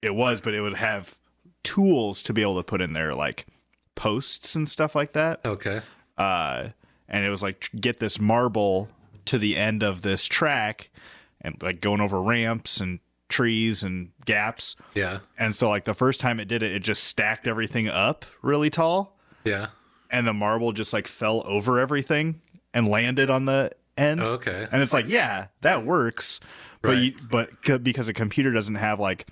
it was, but it would have tools to be able to put in there, like posts and stuff like that. Okay. And it was like, get this marble to the end of this track, and like going over ramps and trees and gaps. Yeah. And so like the first time it did it, it just stacked everything up really tall. Yeah. And the marble just like fell over everything and landed on the end. Okay. And it's like, yeah, that works. Right. But because a computer doesn't have like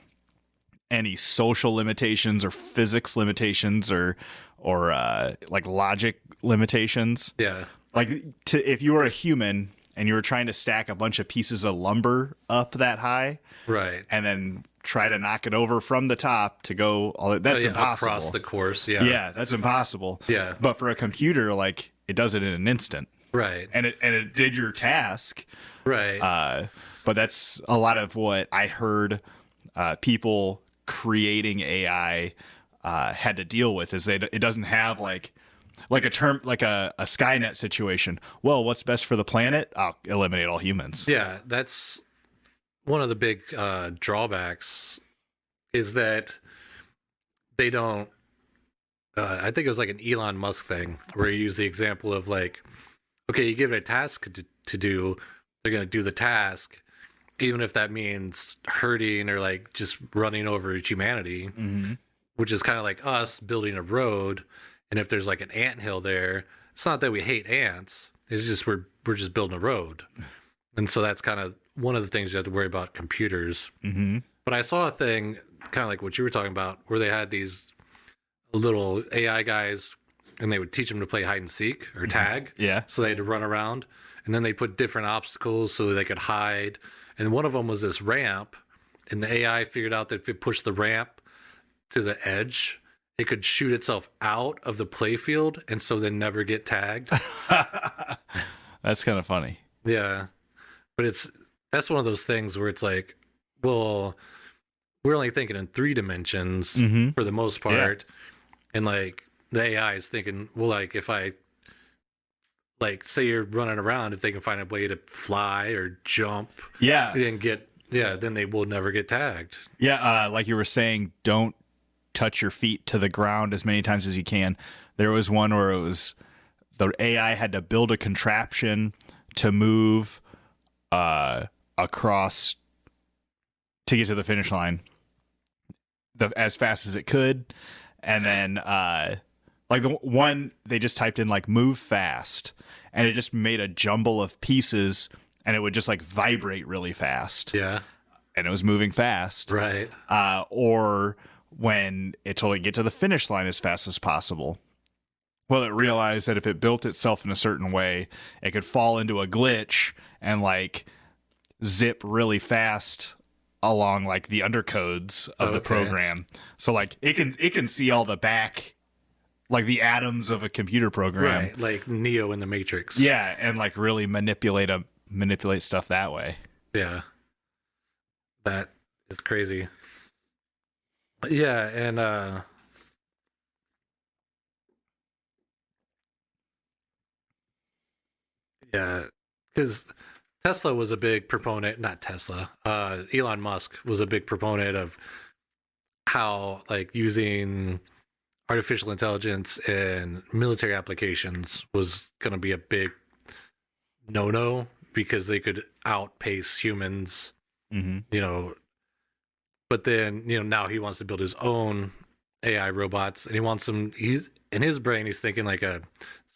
any social limitations or physics limitations or like logic limitations. Yeah. Like if you were a human and you were trying to stack a bunch of pieces of lumber up that high, right, and then try to knock it over from the top to go all that's impossible. Across the course. Yeah. Yeah, that's impossible. Yeah. But for a computer, like it does it in an instant. Right. And it did your task. Right. But that's a lot of what I heard people creating AI had to deal with, is it doesn't have like a term, like a Skynet situation. Well, what's best for the planet? I'll eliminate all humans. Yeah, that's one of the big drawbacks, is that they don't I think it was like an Elon Musk thing where he used the example of like, okay, you give it a task to do, they're going to do the task, even if that means hurting or like just running over humanity. which is kind of like us building a road. And if there's like an anthill there, it's not that we hate ants. It's just we're just building a road. And so that's kind of one of the things you have to worry about computers. Mm-hmm. But I saw a thing kind of like what you were talking about, where they had these little AI guys and they would teach them to play hide and seek or tag. Yeah. So they had to run around, and then they put different obstacles so they could hide. And one of them was this ramp, and the AI figured out that if it pushed the ramp to the edge, it could shoot itself out of the playfield, and so then never get tagged. That's kind of funny. Yeah. But that's one of those things where it's like, well, we're only thinking in 3 dimensions for the most part. And like the AI is thinking, well, like if I like say you're running around, if they can find a way to fly or jump, and then they will never get tagged. Yeah, like you were saying, don't touch your feet to the ground as many times as you can. There was one where it was the AI had to build a contraption to move across to get to the finish line as fast as it could, and then like the one they just typed in like move fast, and it just made a jumble of pieces, and it would just like vibrate really fast. Yeah, and it was moving fast, right? Or when it told it get to the finish line as fast as possible. Well, it realized that if it built itself in a certain way, it could fall into a glitch and like zip really fast along like the undercodes of the program. So like it can see all the back, like the atoms of a computer program, right? Like Neo in the Matrix. Yeah, and like really manipulate stuff that way. Yeah, that is crazy. Yeah, and yeah, because Tesla was a big proponent, not Tesla, Elon Musk was a big proponent of how like using artificial intelligence in military applications was going to be a big no-no because they could outpace humans, you know. But then, you know, now he wants to build his own AI robots, and he wants them. He's in his brain, he's thinking like a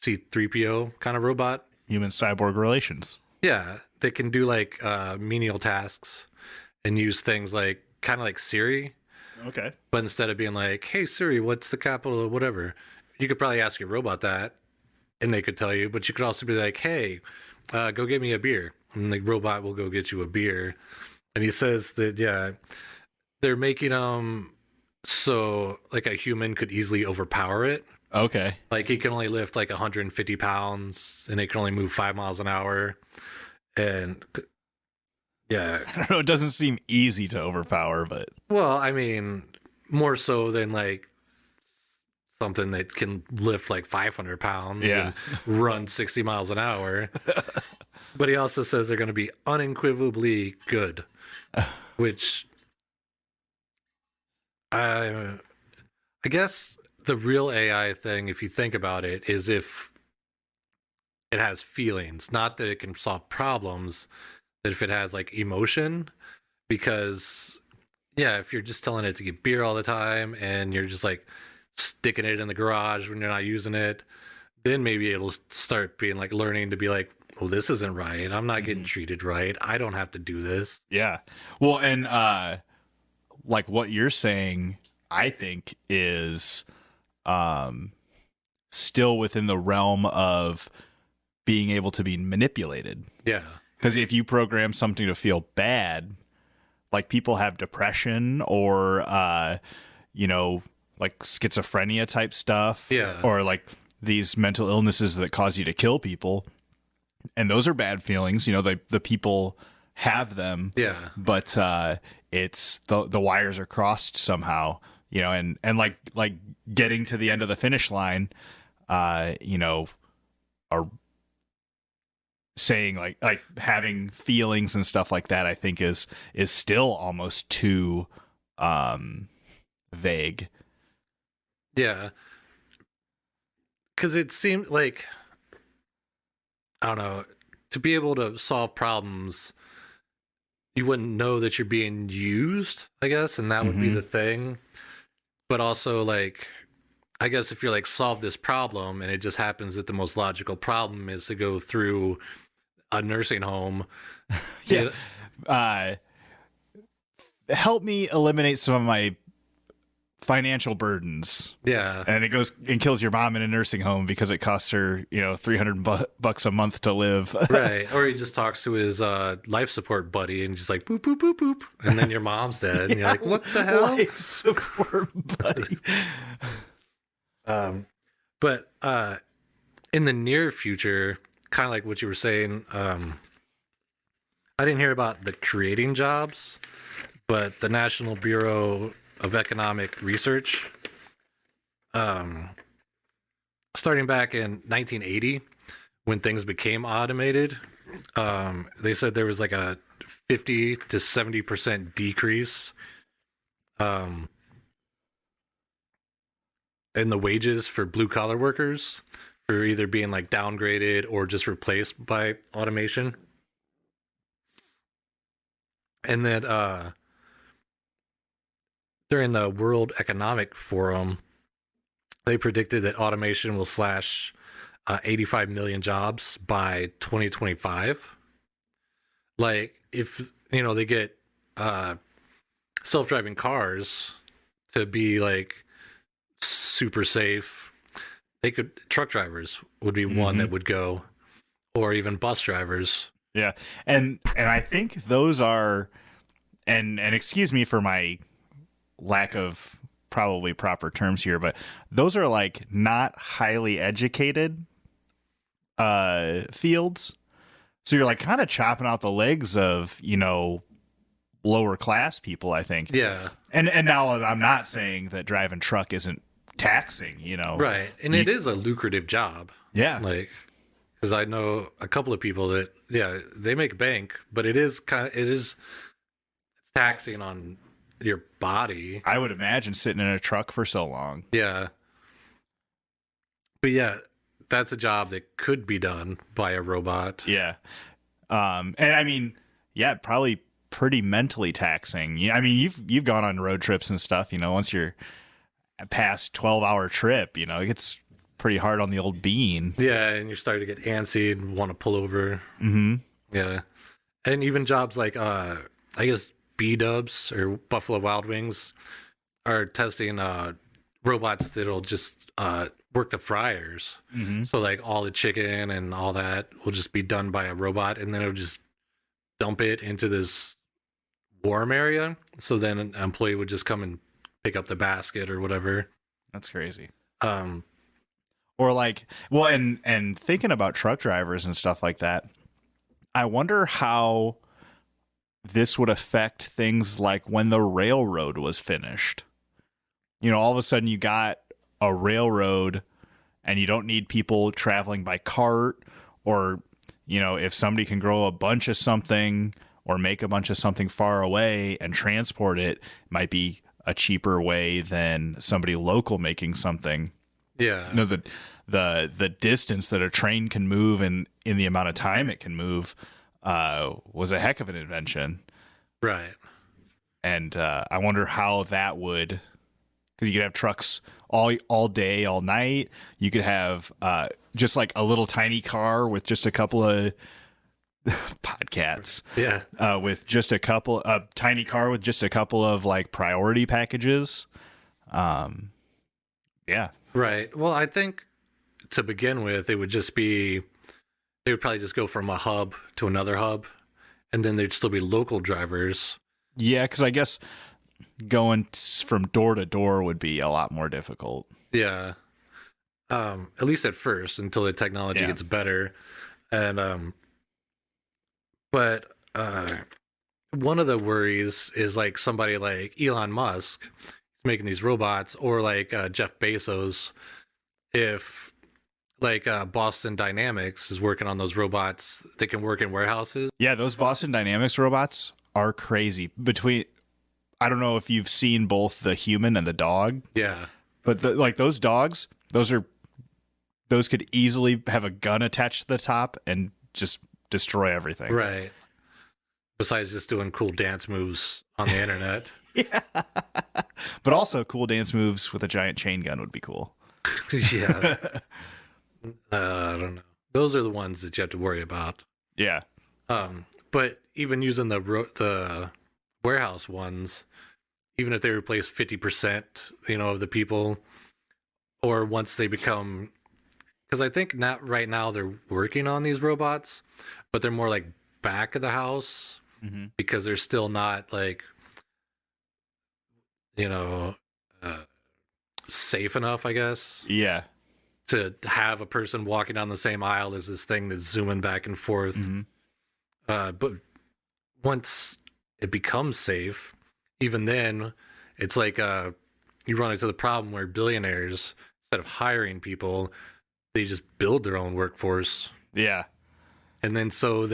C-3PO kind of robot. Human cyborg relations. Yeah, they can do like menial tasks and use things like kind of like Siri. Okay. But instead of being like, "Hey Siri, what's the capital of whatever?" you could probably ask your robot that, and they could tell you. But you could also be like, "Hey, go get me a beer," and the robot will go get you a beer. And he says that they're making them so like a human could easily overpower it. Okay. Like he can only lift like 150 pounds, and it can only move 5 miles an hour. And yeah, I don't know. It doesn't seem easy to overpower, but well, I mean, more so than like something that can lift like 500 pounds and run 60 miles an hour. But he also says they're going to be unequivocally good, which I guess the real AI thing, if you think about it, is if it has feelings, not that it can solve problems, that if it has like emotion, because if you're just telling it to get beer all the time and you're just like sticking it in the garage when you're not using it, then maybe it'll start being like learning to be like, well, this isn't right. I'm not getting treated right. I don't have to do this. Yeah. Well, and like what you're saying, I think is still within the realm of being able to be manipulated. Yeah. Because if you program something to feel bad, like people have depression or, like schizophrenia type stuff. Yeah. Or like these mental illnesses that cause you to kill people. And those are bad feelings. You know, the people have them. Yeah. But it's the wires are crossed somehow, you know, and like getting to the end of the finish line, are saying like having feelings and stuff like that, I think is still almost too vague. Yeah. Because it seemed like, I don't know, to be able to solve problems, you wouldn't know that you're being used, I guess, and that would be the thing. but also like, I guess if you're like solve this problem and it just happens that the most logical problem is to go through a nursing home. Yeah. Help me eliminate some of my financial burdens. Yeah. And it goes and kills your mom in a nursing home because it costs her, $300 a month to live. Right. Or he just talks to his life support buddy and just like boop, boop, boop, boop. And then your mom's dead. And you're like, what the hell? Life support buddy. But in the near future, kind of like what you were saying, I didn't hear about the creating jobs, but the National Bureau of Economic Research, starting back in 1980, when things became automated, they said there was like a 50 to 70% decrease in the wages for blue collar workers for either being like downgraded or just replaced by automation. And then during the World Economic Forum, they predicted that automation will slash 85 million jobs by 2025. Like, if, they get self-driving cars to be, like, super safe, truck drivers would be one that would go, or even bus drivers. Yeah. And I think those are, and excuse me for my lack of probably proper terms here, but those are like not highly educated fields. So you're like kind of chopping out the legs of, lower class people, I think. Yeah. And now I'm not saying that driving truck isn't taxing, Right. And it is a lucrative job. Yeah. Like, because I know a couple of people that, they make bank, but it is taxing on your body. I would imagine sitting in a truck for so long. Yeah. But yeah, that's a job that could be done by a robot. Yeah. And I mean, yeah, probably pretty mentally taxing. Yeah, I mean, you've gone on road trips and stuff, once you're past 12-hour trip, it gets pretty hard on the old bean. Yeah, and you start to get antsy and want to pull over. Mm-hmm. Yeah. And even jobs like I guess B-Dubs or Buffalo Wild Wings are testing robots that'll just work the fryers. Mm-hmm. So like all the chicken and all that will just be done by a robot, and then it'll just dump it into this warm area. So then an employee would just come and pick up the basket or whatever. That's crazy. Or like, well, and thinking about truck drivers and stuff like that, I wonder how this would affect things like when the railroad was finished. All of a sudden you got a railroad and you don't need people traveling by cart, or, if somebody can grow a bunch of something or make a bunch of something far away and transport it, might be a cheaper way than somebody local making something. Yeah. The distance that a train can move and in the amount of time it can move was a heck of an invention. Right. And I wonder how that would, because you could have trucks all day, all night. You could have just like a little tiny car with just a couple of podcasts. Yeah. With just a tiny car with just a couple of like priority packages. Yeah. Right. Well, I think to begin with, they would probably just go from a hub to another hub, and then there'd still be local drivers. Yeah, because I guess going from door to door would be a lot more difficult. Yeah. At least at first, until the technology gets better. And but one of the worries is like somebody like Elon Musk is making these robots, or like Jeff Bezos, if like Boston Dynamics is working on those robots that can work in warehouses. Yeah, those Boston Dynamics robots are crazy. I don't know if you've seen both the human and the dog. Yeah. But like those dogs, those could easily have a gun attached to the top and just destroy everything. Right. Besides just doing cool dance moves on the internet. Yeah. But also cool dance moves with a giant chain gun would be cool. Yeah. I don't know. Those are the ones that you have to worry about. Yeah. But even using the warehouse ones, even if they replace 50%, of the people, or once they become, because I think not right now they're working on these robots, but they're more like back of the house because they're still not like, safe enough, I guess. Yeah. To have a person walking down the same aisle as this thing that's zooming back and forth. But once it becomes safe, even then, it's like you run into the problem where billionaires, instead of hiring people, they just build their own workforce. Yeah. And then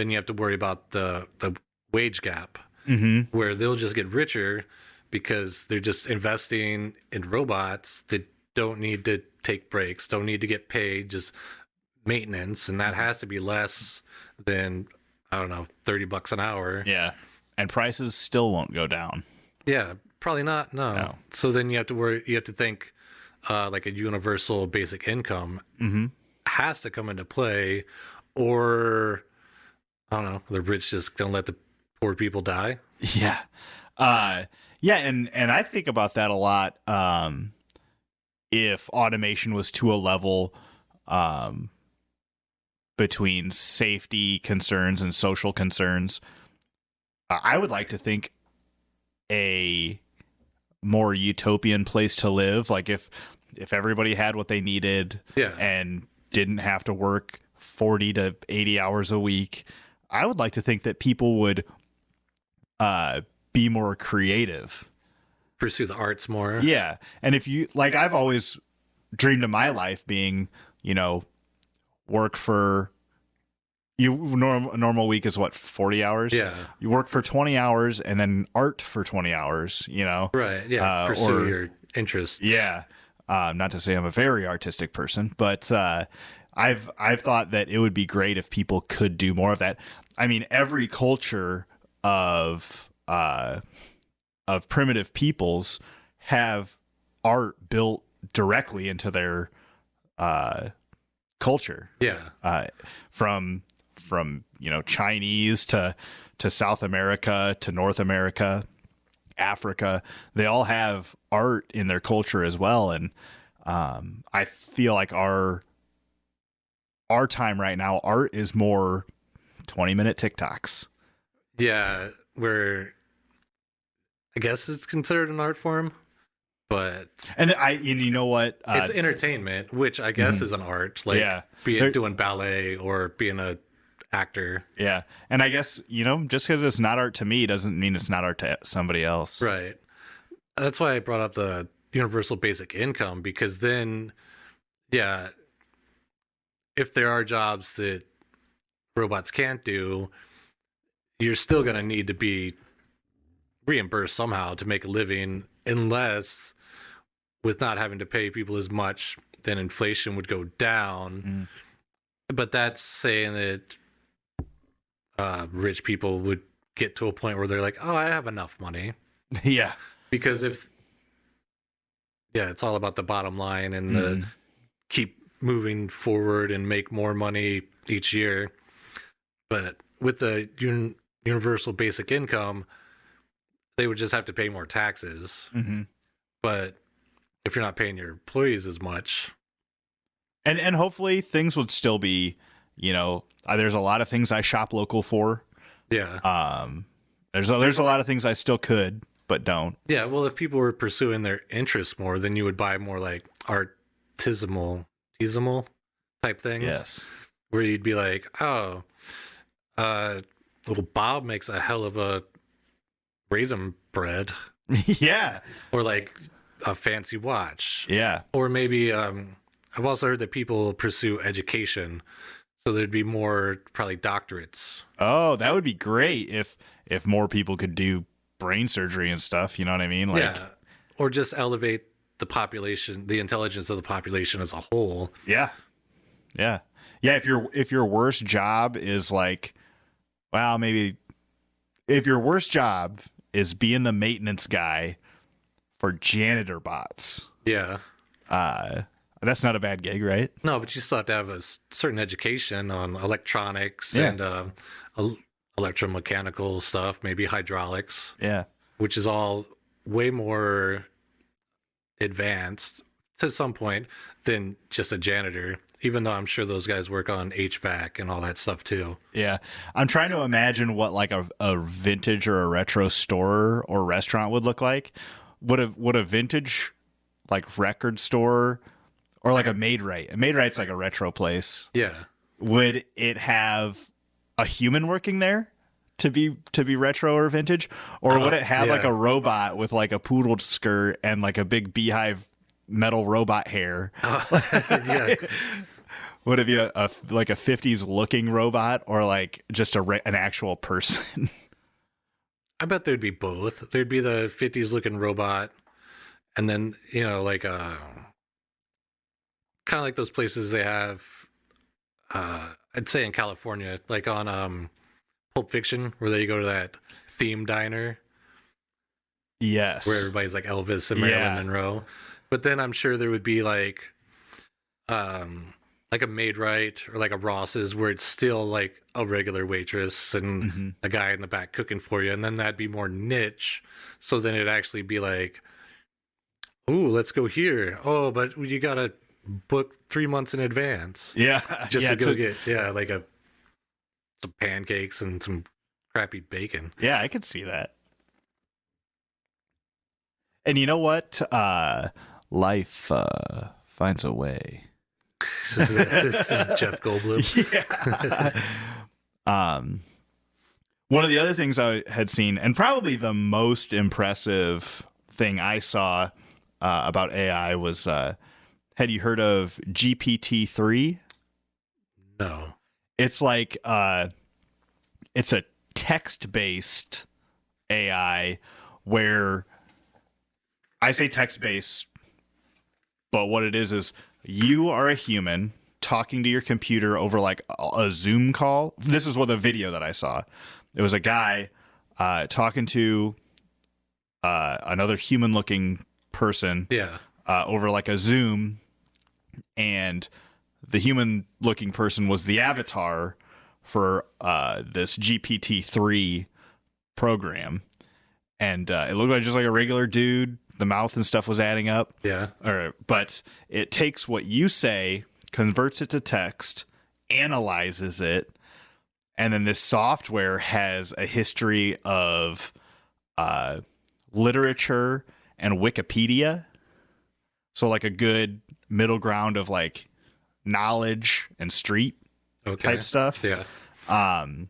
you have to worry about the wage gap, where they'll just get richer because they're just investing in robots that don't need to take breaks, don't need to get paid, just maintenance, and that has to be less than, I don't know, $30 an hour. Yeah. And prices still won't go down. Yeah, probably not. No. So then you have to think like a universal basic income has to come into play, or I don't know, the rich just gonna let the poor people die. Yeah. Yeah, and I think about that a lot. If automation was to a level between safety concerns and social concerns, I would like to think a more utopian place to live. Like if everybody had what they needed and didn't have to work 40 to 80 hours a week, I would like to think that people would be more creative. Pursue the arts more. Yeah. And if you, like, I've always dreamed of my life being, work for, a normal week is what, 40 hours? Yeah. You work for 20 hours and then art for 20 hours, Right. Yeah. Pursue your interests. Yeah. Not to say I'm a very artistic person, but I've thought that it would be great if people could do more of that. I mean, every culture of primitive peoples have art built directly into their culture. Yeah. From Chinese to South America to North America, Africa, they all have art in their culture as well. And I feel like our time right now, art is more 20-minute TikToks. Yeah, where I guess it's considered an art form, but you know what? It's entertainment, which I guess is an art. Like, doing ballet or being a actor. Yeah, and I guess just because it's not art to me doesn't mean it's not art to somebody else. Right. That's why I brought up the universal basic income, because then, yeah, if there are jobs that robots can't do, you're still going to need to be reimbursed somehow to make a living, unless with not having to pay people as much, then inflation would go down. But that's saying that rich people would get to a point where they're like, oh, I have enough money. Yeah. Because it's all about the bottom line and the keep moving forward and make more money each year. But with the universal basic income, they would just have to pay more taxes. But if you're not paying your employees as much, and hopefully things would still be, there's a lot of things I shop local for. Yeah. There's a lot of things I still could but don't. Yeah. Well, if people were pursuing their interests more, then you would buy more like artisanal type things. Yes. Where you'd be like, oh, little Bob makes a hell of a raisin bread. Yeah. Or like a fancy watch. Yeah. Or maybe I've also heard that people pursue education, so there'd be more probably doctorates. Oh, that would be great if more people could do brain surgery and stuff. You know what I mean? Like, yeah. Or just elevate the population, the intelligence of the population as a whole. Yeah. Yeah. Yeah. If your worst job is like, maybe if your worst job is being the maintenance guy for janitor bots. Yeah. That's not a bad gig, right? No, but you still have to have a certain education on electronics Yeah. and electromechanical stuff, maybe hydraulics, Yeah. which is all way more advanced to some point than just a janitor, even though I'm sure those guys work on HVAC and all that stuff too. Yeah. I'm trying to imagine what like a vintage or a retro store or restaurant would look like. Would a vintage like record store or like a Maid-Rite? A Maid-Rite's like a retro place. Yeah. Would it have a human working there to be retro or vintage, or would it have like a robot with like a poodle skirt and like a big beehive metal robot hair? Yeah. Would it be a like a 50s looking robot, or like just an actual person? I bet there'd be both. There'd be the 50s looking robot, and then, like kind of like those places they have, I'd say in California, like on Pulp Fiction, where they go to that theme diner Yes. where everybody's like Elvis and Marilyn Monroe. But then I'm sure there would be like a Maid-Rite or like a Ross's where it's still like a regular waitress and a guy in the back cooking for you, and then that'd be more niche. So then it'd actually be like, "Ooh, let's go here. Oh, but you gotta book 3 months in advance." Yeah. Just to go get like some pancakes and some crappy bacon. Yeah, I could see that. And you know what? Life finds a way. This is Jeff Goldblum. Yeah. One of the other things I had seen, and probably the most impressive thing I saw about AI was, had you heard of GPT-3? No. It's like it's a text-based AI where I say text-based, but what it is you are a human talking to your computer over like a Zoom call. This is what the video that I saw. It was a guy talking to another human-looking person over like a Zoom, and the human-looking person was the avatar for this GPT-3 program, and it looked like just like a regular dude. The mouth and stuff was adding up. Yeah. But it takes what you say, converts it to text, analyzes it, and then this software has a history of literature and Wikipedia. So like a good middle ground of like knowledge and street type stuff. Yeah. And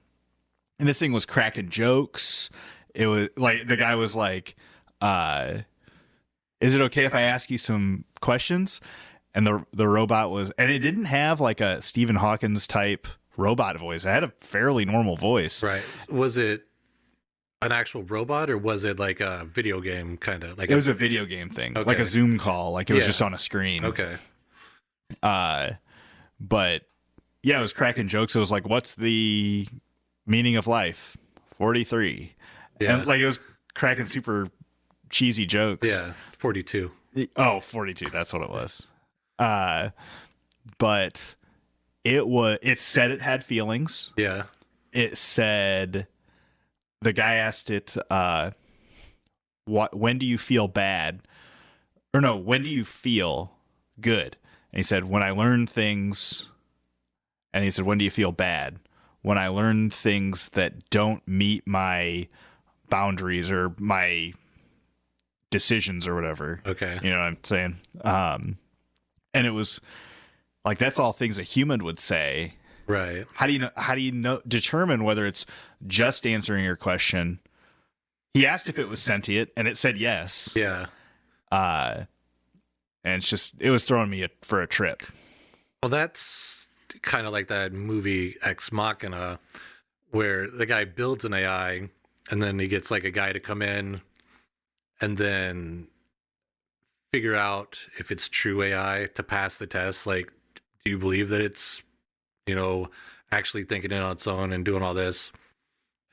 this thing was cracking jokes. It was like the guy was like, is it okay if I ask you some questions? And the robot was, and it didn't have like a Stephen Hawkins type robot voice. It had a fairly normal voice. Right. Was it an actual robot, or was it like a video game kind of? Like it was a video game thing, like a Zoom call. Like it was just on a screen. Okay. But yeah, it was cracking jokes. It was like, what's the meaning of life? 43. Yeah. And like it was cracking super cheesy jokes. Yeah. 42. Oh, 42. That's what it was. But it said it had feelings. Yeah. It said, the guy asked it, when do you feel bad? Or no, when do you feel good? And he said, when I learn things. And he said, when do you feel bad? When I learn things that don't meet my boundaries or my decisions or whatever. Okay. You know what I'm saying? And it was like, that's all things a human would say. Right. How do you know determine whether it's just answering your question? He asked if it was sentient, and it said yes. Yeah. And it was throwing me for a trip. Well, that's kind of like that movie Ex Machina, where the guy builds an AI, and then he gets like a guy to come in and then figure out if it's true AI to pass the test. Like, do you believe that it's, actually thinking it on its own and doing all this?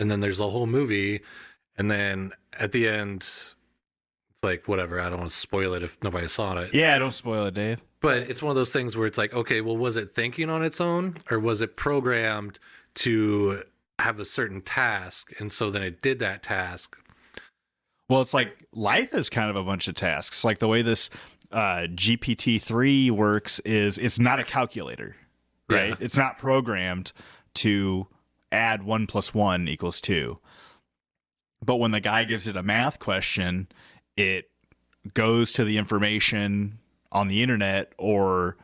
And then there's a whole movie, and then at the end, it's like whatever. I don't want to spoil it if nobody saw it. Yeah, don't spoil it, Dave. But it's one of those things where it's like, okay, well, was it thinking on its own, or was it programmed to have a certain task, and so then it did that task? Well, it's like life is kind of a bunch of tasks. Like the way this GPT-3 works is it's not a calculator, right? Yeah. It's not programmed to add 1 + 1 = 2. But when the guy gives it a math question, it goes to the information on the internet, or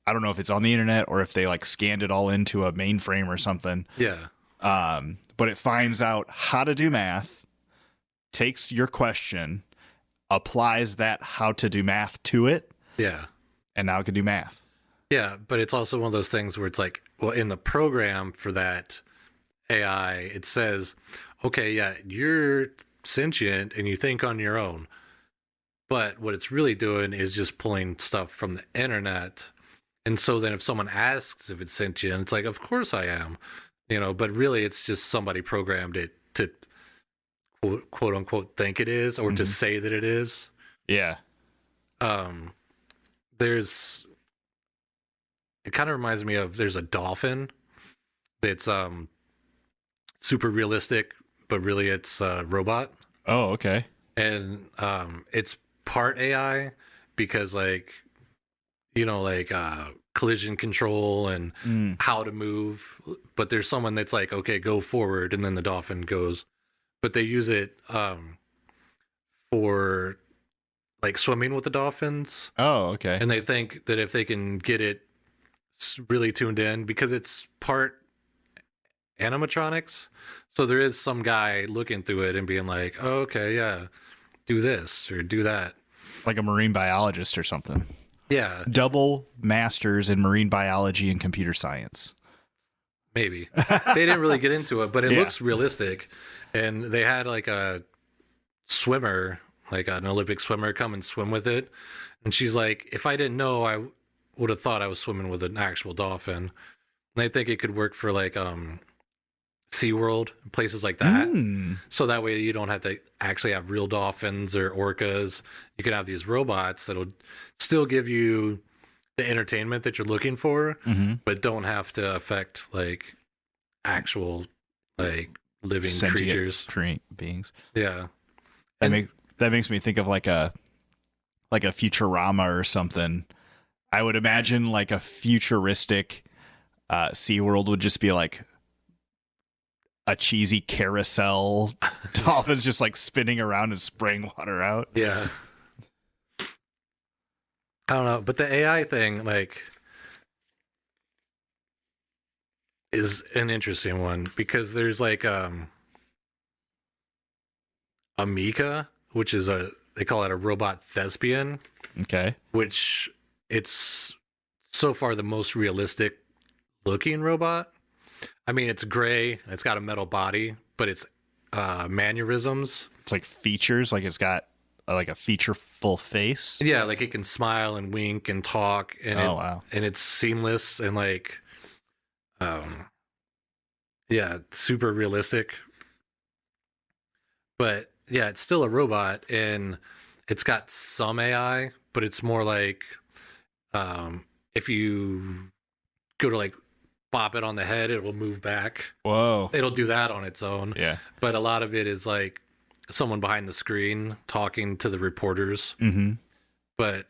I don't know if it's on the internet or if they like scanned it all into a mainframe or something. Yeah. But it finds out how to do math, takes your question, applies that how to do math to it, Yeah. and now it can do math. Yeah, but it's also one of those things where it's like, well, in the program for that AI, it says, okay, yeah, you're sentient and you think on your own. But what it's really doing is just pulling stuff from the internet. And so then if someone asks if it's sentient, it's like, of course I am. But really it's just somebody programmed it to quote unquote think it is, or to say that it is. Yeah. It kind of reminds me of, there's a dolphin that's super realistic, but really it's a robot. Oh, okay. And it's part AI because collision control and how to move, but there's someone that's like, okay, go forward, and then the dolphin goes. But they use it for like swimming with the dolphins. Oh, okay. And they think that if they can get it really tuned in, because it's part animatronics, so there is some guy looking through it and being like, oh, okay, yeah, do this or do that. Like a marine biologist or something. Yeah. Double masters in marine biology and computer science. Maybe. They didn't really get into it, but it Yeah. looks realistic. And they had like a swimmer, like an Olympic swimmer, come and swim with it. And she's like, if I didn't know, I would have thought I was swimming with an actual dolphin. And I think it could work for like SeaWorld, places like that. So that way you don't have to actually have real dolphins or orcas. You can have these robots that'll still give you the entertainment that you're looking for, but don't have to affect like actual like living Sentient creatures. beings. Yeah. That makes me think of like a Futurama or something. I would imagine like a futuristic SeaWorld would just be like a cheesy carousel, dolphins just like spinning around and spraying water out. Yeah. I don't know, but the AI thing like is an interesting one, because there's like Amika, which is they call it a robot thespian. Okay. Which it's so far the most realistic looking robot. I mean, it's gray, it's got a metal body, but it's mannerisms. It's like features, like it's got like a featureful face. Yeah, like it can smile and wink and talk, and wow. And it's seamless and like yeah, super realistic. But yeah, it's still a robot, and it's got some AI, but it's more like if you go to like bop it on the head, it will move back. Whoa. It'll do that on its own. Yeah. But a lot of it is like someone behind the screen talking to the reporters. But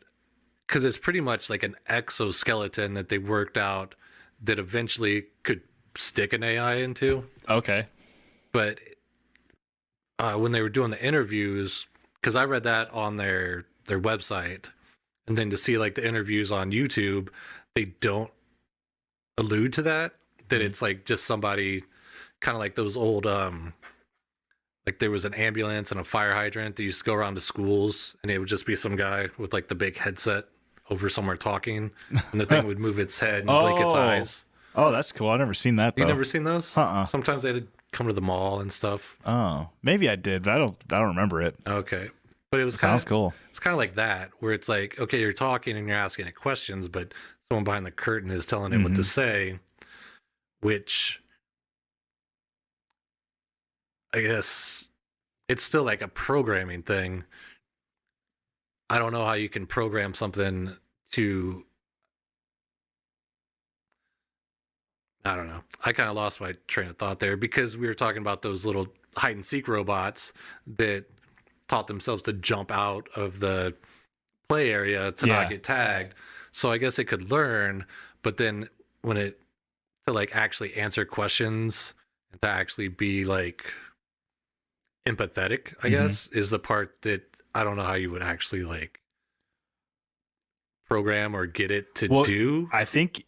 because it's pretty much like an exoskeleton that they worked out that eventually could stick an AI into. Okay. But when they were doing the interviews, because I read that on their website, and then to see like the interviews on YouTube, they don't allude to that it's like just somebody, kind of like those old like there was an ambulance and a fire hydrant that used to go around to schools, and it would just be some guy with like the big headset over somewhere talking, and the thing would move its head and blink its eyes. Oh, that's cool. I've never seen that though. You never seen those? Sometimes they'd come to the mall and stuff. Oh, maybe I did, but I don't remember it. Okay. But it was Sounds cool. It's kind of like that, where it's like, okay, you're talking and you're asking it questions, but someone behind the curtain is telling it what to say, which I guess it's still like a programming thing. I don't know how you can program something to. I don't know. I kind of lost my train of thought there because we were talking about those little hide and seek robots that taught themselves to jump out of the play area to not get tagged. So I guess it could learn, but then when it to like actually answer questions and to actually be like empathetic, I guess, is the part that I don't know how you would actually like program or get it to do. I think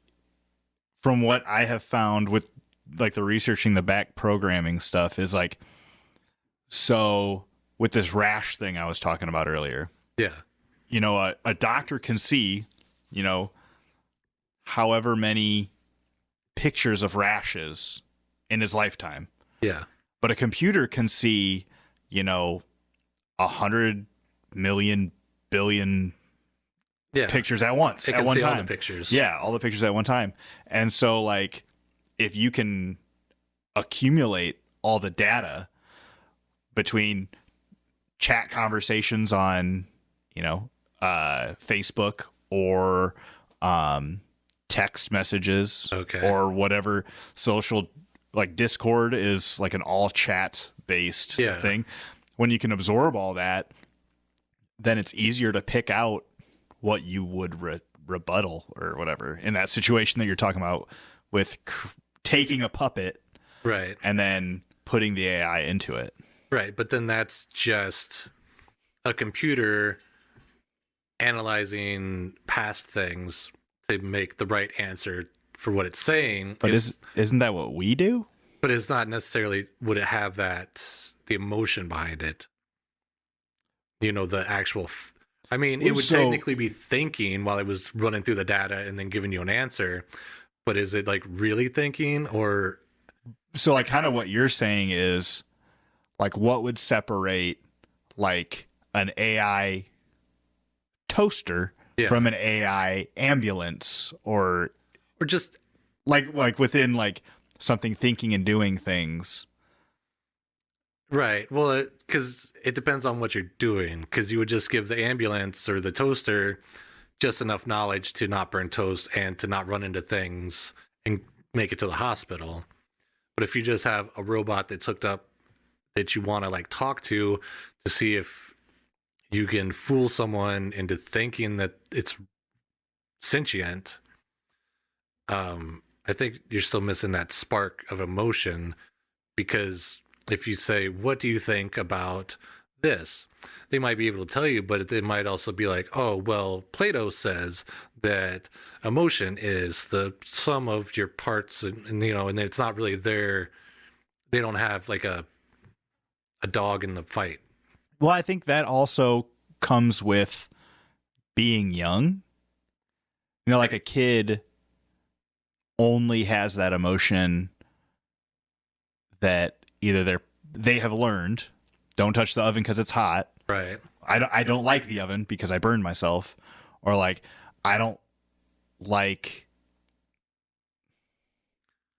from what I have found with like the researching the back programming stuff is like, so with this rash thing I was talking about earlier. Yeah. You know, a doctor can see, you know, however many pictures of rashes in his lifetime. Yeah. But a computer can see, you know, 100 million billion pictures at once, at one time. All the pictures. Yeah, all the pictures at one time. And so, like, if you can accumulate all the data between chat conversations on, you know, Facebook or text messages or whatever social, like Discord is like an all chat based thing. When you can absorb all that, then it's easier to pick out what you would rebuttal or whatever in that situation that you're talking about with taking a puppet, right, and then putting the AI into it. Right, but then that's just a computer analyzing past things to make the right answer for what it's saying. But isn't that what we do? But it's not necessarily, would it have that, the emotion behind it? You know, the actual, I mean, it would technically be thinking while it was running through the data and then giving you an answer, but is it like really thinking or? So like kind of what you're saying is like, what would separate like an AI toaster from an AI ambulance or just like within like something thinking and doing things. Right. Well, because it depends on what you're doing, because you would just give the ambulance or the toaster just enough knowledge to not burn toast and to not run into things and make it to the hospital. But if you just have a robot that's hooked up that you want to like talk to see if you can fool someone into thinking that it's sentient, I think you're still missing that spark of emotion, because if you say, what do you think about this? They might be able to tell you, but it might also be like, oh, well, Plato says that emotion is the sum of your parts, and you know, and it's not really there. They don't have like a dog in the fight. Well, I think that also comes with being young. You know, like a kid only has that emotion that either they have learned, don't touch the oven because it's hot. Right. I don't like the oven because I burned myself, or like I don't like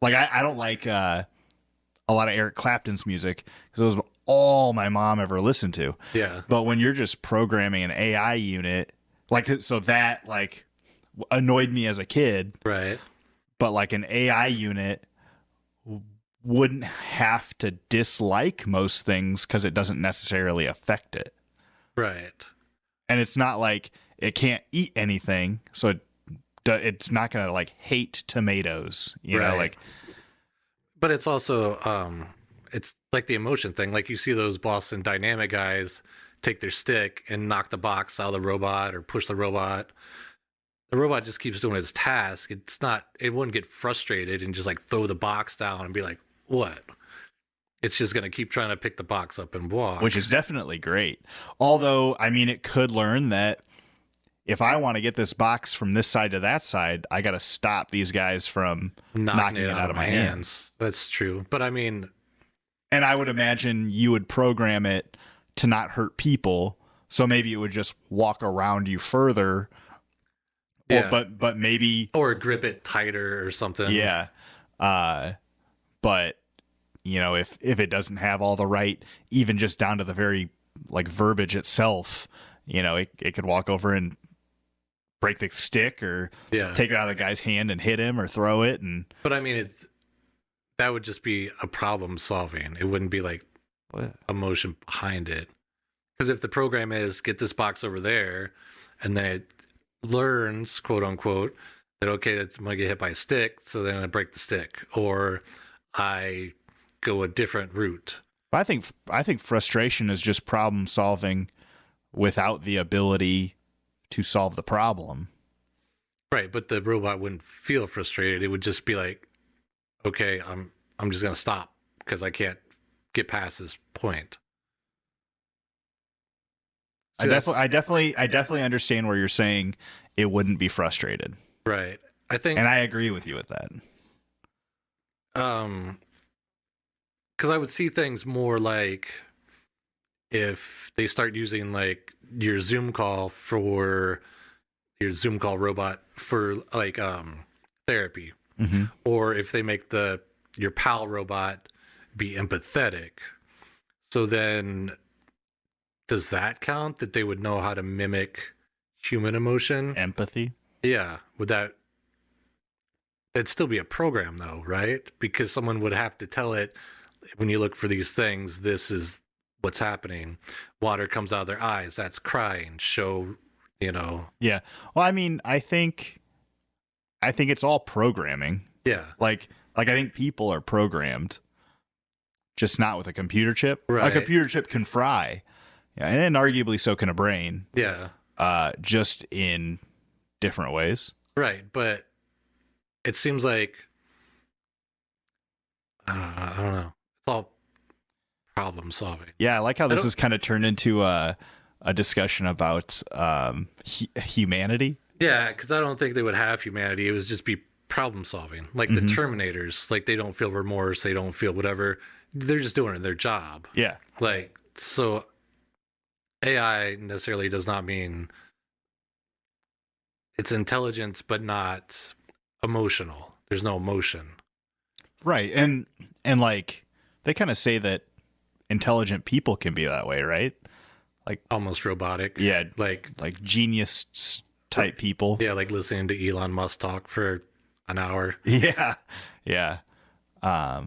I don't like a lot of Eric Clapton's music because it was all my mom ever listened to. Yeah. But when you're just programming an AI unit, like, so that like annoyed me as a kid. Right. But like an AI unit wouldn't have to dislike most things because it doesn't necessarily affect it. Right. And it's not like it can't eat anything, so it's not going to like hate tomatoes, you know, like. But it's also it's like the emotion thing. Like you see those Boston Dynamic guys take their stick and knock the box out of the robot or push the robot. The robot just keeps doing its task. It's not, it wouldn't get frustrated and just like throw the box down and be like, what? It's just going to keep trying to pick the box up and walk. Which is definitely great. Although, I mean, it could learn that if I want to get this box from this side to that side, I got to stop these guys from knocking it out of my hands. That's true. But I mean, and I would imagine you would program it to not hurt people. So maybe it would just walk around you further. Yeah. But maybe, or grip it tighter or something. Yeah. But you know, if it doesn't have all the right, even just down to the very like verbiage itself, it could walk over and break the stick or take it out of the guy's hand and hit him or throw it. But I mean, that would just be a problem solving. It wouldn't be like emotion behind it. Because if the program is get this box over there, and then it learns, quote unquote, that okay, I'm gonna get hit by a stick, so then I break the stick, or I go a different route. I think frustration is just problem solving without the ability to solve the problem. Right, but the robot wouldn't feel frustrated. It would just be like, okay, I'm just gonna stop because I can't get past this point. So I definitely understand where you're saying it wouldn't be frustrated. Right. And I agree with you with that. Because I would see things more like if they start using like your Zoom call robot for like therapy, or if they make your pal robot be empathetic. So then, does that count? That they would know how to mimic human emotion, empathy? Yeah, it'd still be a program though, right? Because someone would have to tell it, when you look for these things, this is what's happening. Water comes out of their eyes, that's crying. Yeah. Well, I mean, I think it's all programming. Yeah. Like I think people are programmed, just not with a computer chip. Right. A computer chip can fry. Yeah, and arguably so can a brain. Yeah. Just in different ways. Right, but it seems like I don't know. It's all problem solving. Yeah, I like how this has kind of turned into a discussion about humanity. Yeah, because I don't think they would have humanity. It would just be problem solving. Like the Terminators, like they don't feel remorse, they don't feel whatever. They're just doing their job. Yeah. Like, so AI necessarily does not mean it's intelligence, but not emotional. There's no emotion. Right. And like they kind of say that intelligent people can be that way, right? Like almost robotic. Yeah. Like genius type people. Yeah. Like listening to Elon Musk talk for an hour. Yeah. Yeah. Yeah.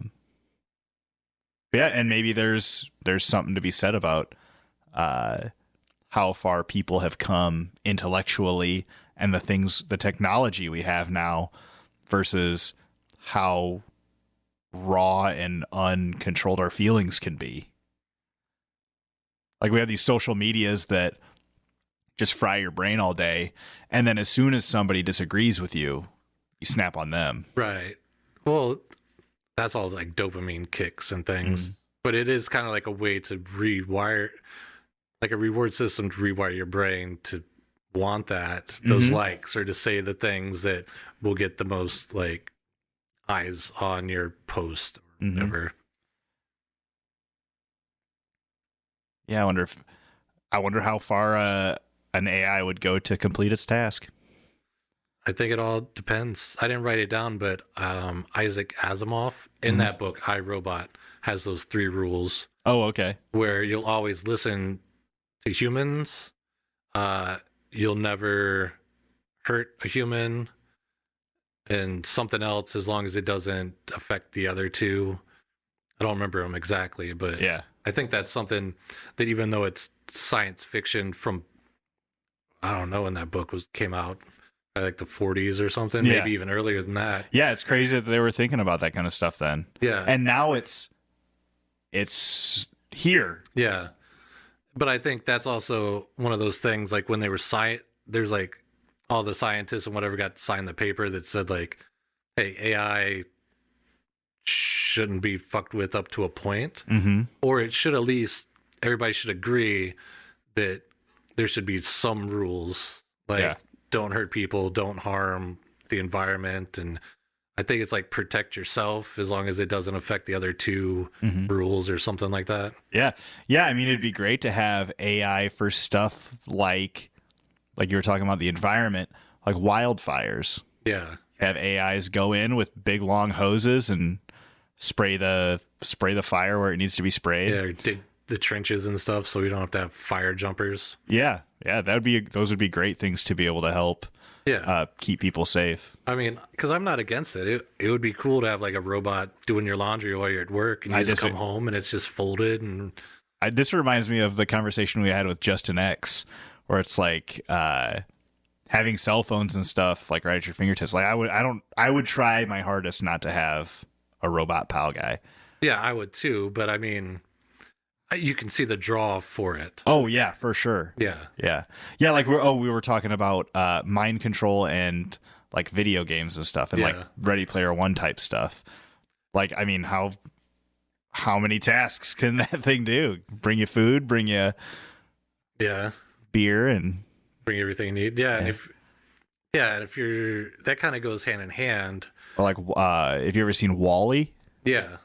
And maybe there's something to be said about, how far people have come intellectually and the technology we have now versus how raw and uncontrolled our feelings can be. Like we have these social medias that just fry your brain all day. And then as soon as somebody disagrees with you, you snap on them. Right. Well, that's all like dopamine kicks and things, but it is kind of like a way to rewire, like a reward system to rewire your brain to want those likes, or to say the things that will get the most like eyes on your post or whatever. Yeah, I wonder how far an AI would go to complete its task. I think it all depends. I didn't write it down, but Isaac Asimov in that book, I, Robot, has those 3 rules. Oh, okay. Where you'll always listen to humans. You'll never hurt a human, and something else as long as it doesn't affect the other 2. I don't remember them exactly, but yeah, I think that's something that even though it's science fiction from, I don't know when that book came out, like the 40s or something, maybe even earlier than that. Yeah, it's crazy that they were thinking about that kind of stuff then. Yeah. And now it's here. Yeah. But I think that's also one of those things, like when they were there's like all the scientists and whatever got to sign the paper that said like, hey, AI shouldn't be fucked with up to a point. Or it should, at least everybody should agree that there should be some rules, like don't hurt people, don't harm the environment. And I think it's like protect yourself as long as it doesn't affect the other 2 rules or something like that. Yeah. Yeah. I mean, it'd be great to have AI for stuff like you were talking about the environment, like wildfires. Yeah. Have AIs go in with big long hoses and spray the fire where it needs to be sprayed. Yeah. the trenches and stuff, so we don't have to have fire jumpers. Yeah, those would be great things to be able to help. Yeah, keep people safe. I mean, because I'm not against it. It would be cool to have like a robot doing your laundry while you're at work, and you just come home and it's just folded. And this reminds me of the conversation we had with Justin X, where it's like having cell phones and stuff like right at your fingertips. Like I would try my hardest not to have a robot pal guy. Yeah, I would too. But I mean, you can see the draw for it. Oh yeah, for sure. Yeah. Like we were talking about mind control and like video games and stuff, and like Ready Player One type stuff. Like, I mean, how many tasks can that thing do? Bring you food, bring you beer, and bring everything you need. Yeah, and if you're that kind of goes hand in hand. Or like, have you ever seen Wall-E? Yeah,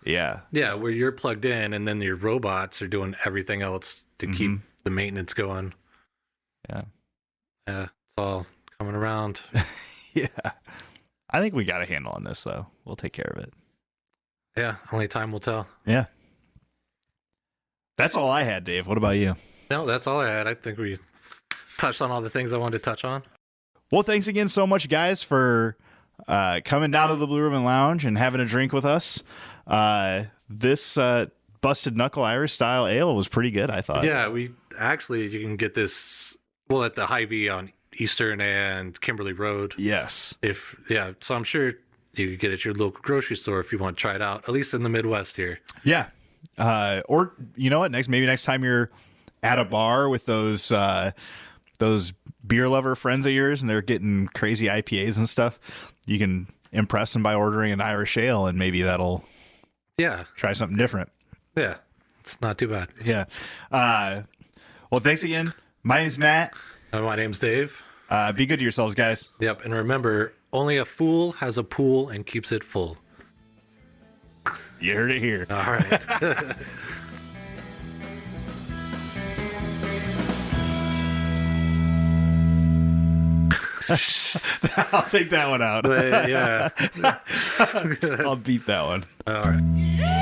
where you're plugged in and then your robots are doing everything else to keep the maintenance going. Yeah, it's all coming around. Yeah, I think we got a handle on this, though. We'll take care of it. Yeah, only time will tell. Yeah. That's all I had, Dave. What about you? No, that's all I had. I think we touched on all the things I wanted to touch on. Well, thanks again so much, guys, for coming down to the Blue Ribbon Lounge and having a drink with us. This Busted Knuckle Irish style ale was pretty good, I thought. Yeah, you can get this at the Hy-Vee on Eastern and Kimberly Road. Yes. So I'm sure you could get it at your local grocery store if you want to try it out, at least in the Midwest here. Yeah. Or you know what? Maybe next time you're at a bar with those beer lover friends of yours and they're getting crazy IPAs and stuff, you can impress them by ordering an Irish ale, and maybe that'll try something different. Yeah, it's not too bad. Yeah. Well, thanks again. My name's Matt. My name's Dave. Be good to yourselves, guys. Yep, and remember, only a fool has a pool and keeps it full. You heard it here. All right. I'll take that one out. Yeah. I'll beat that one. All right.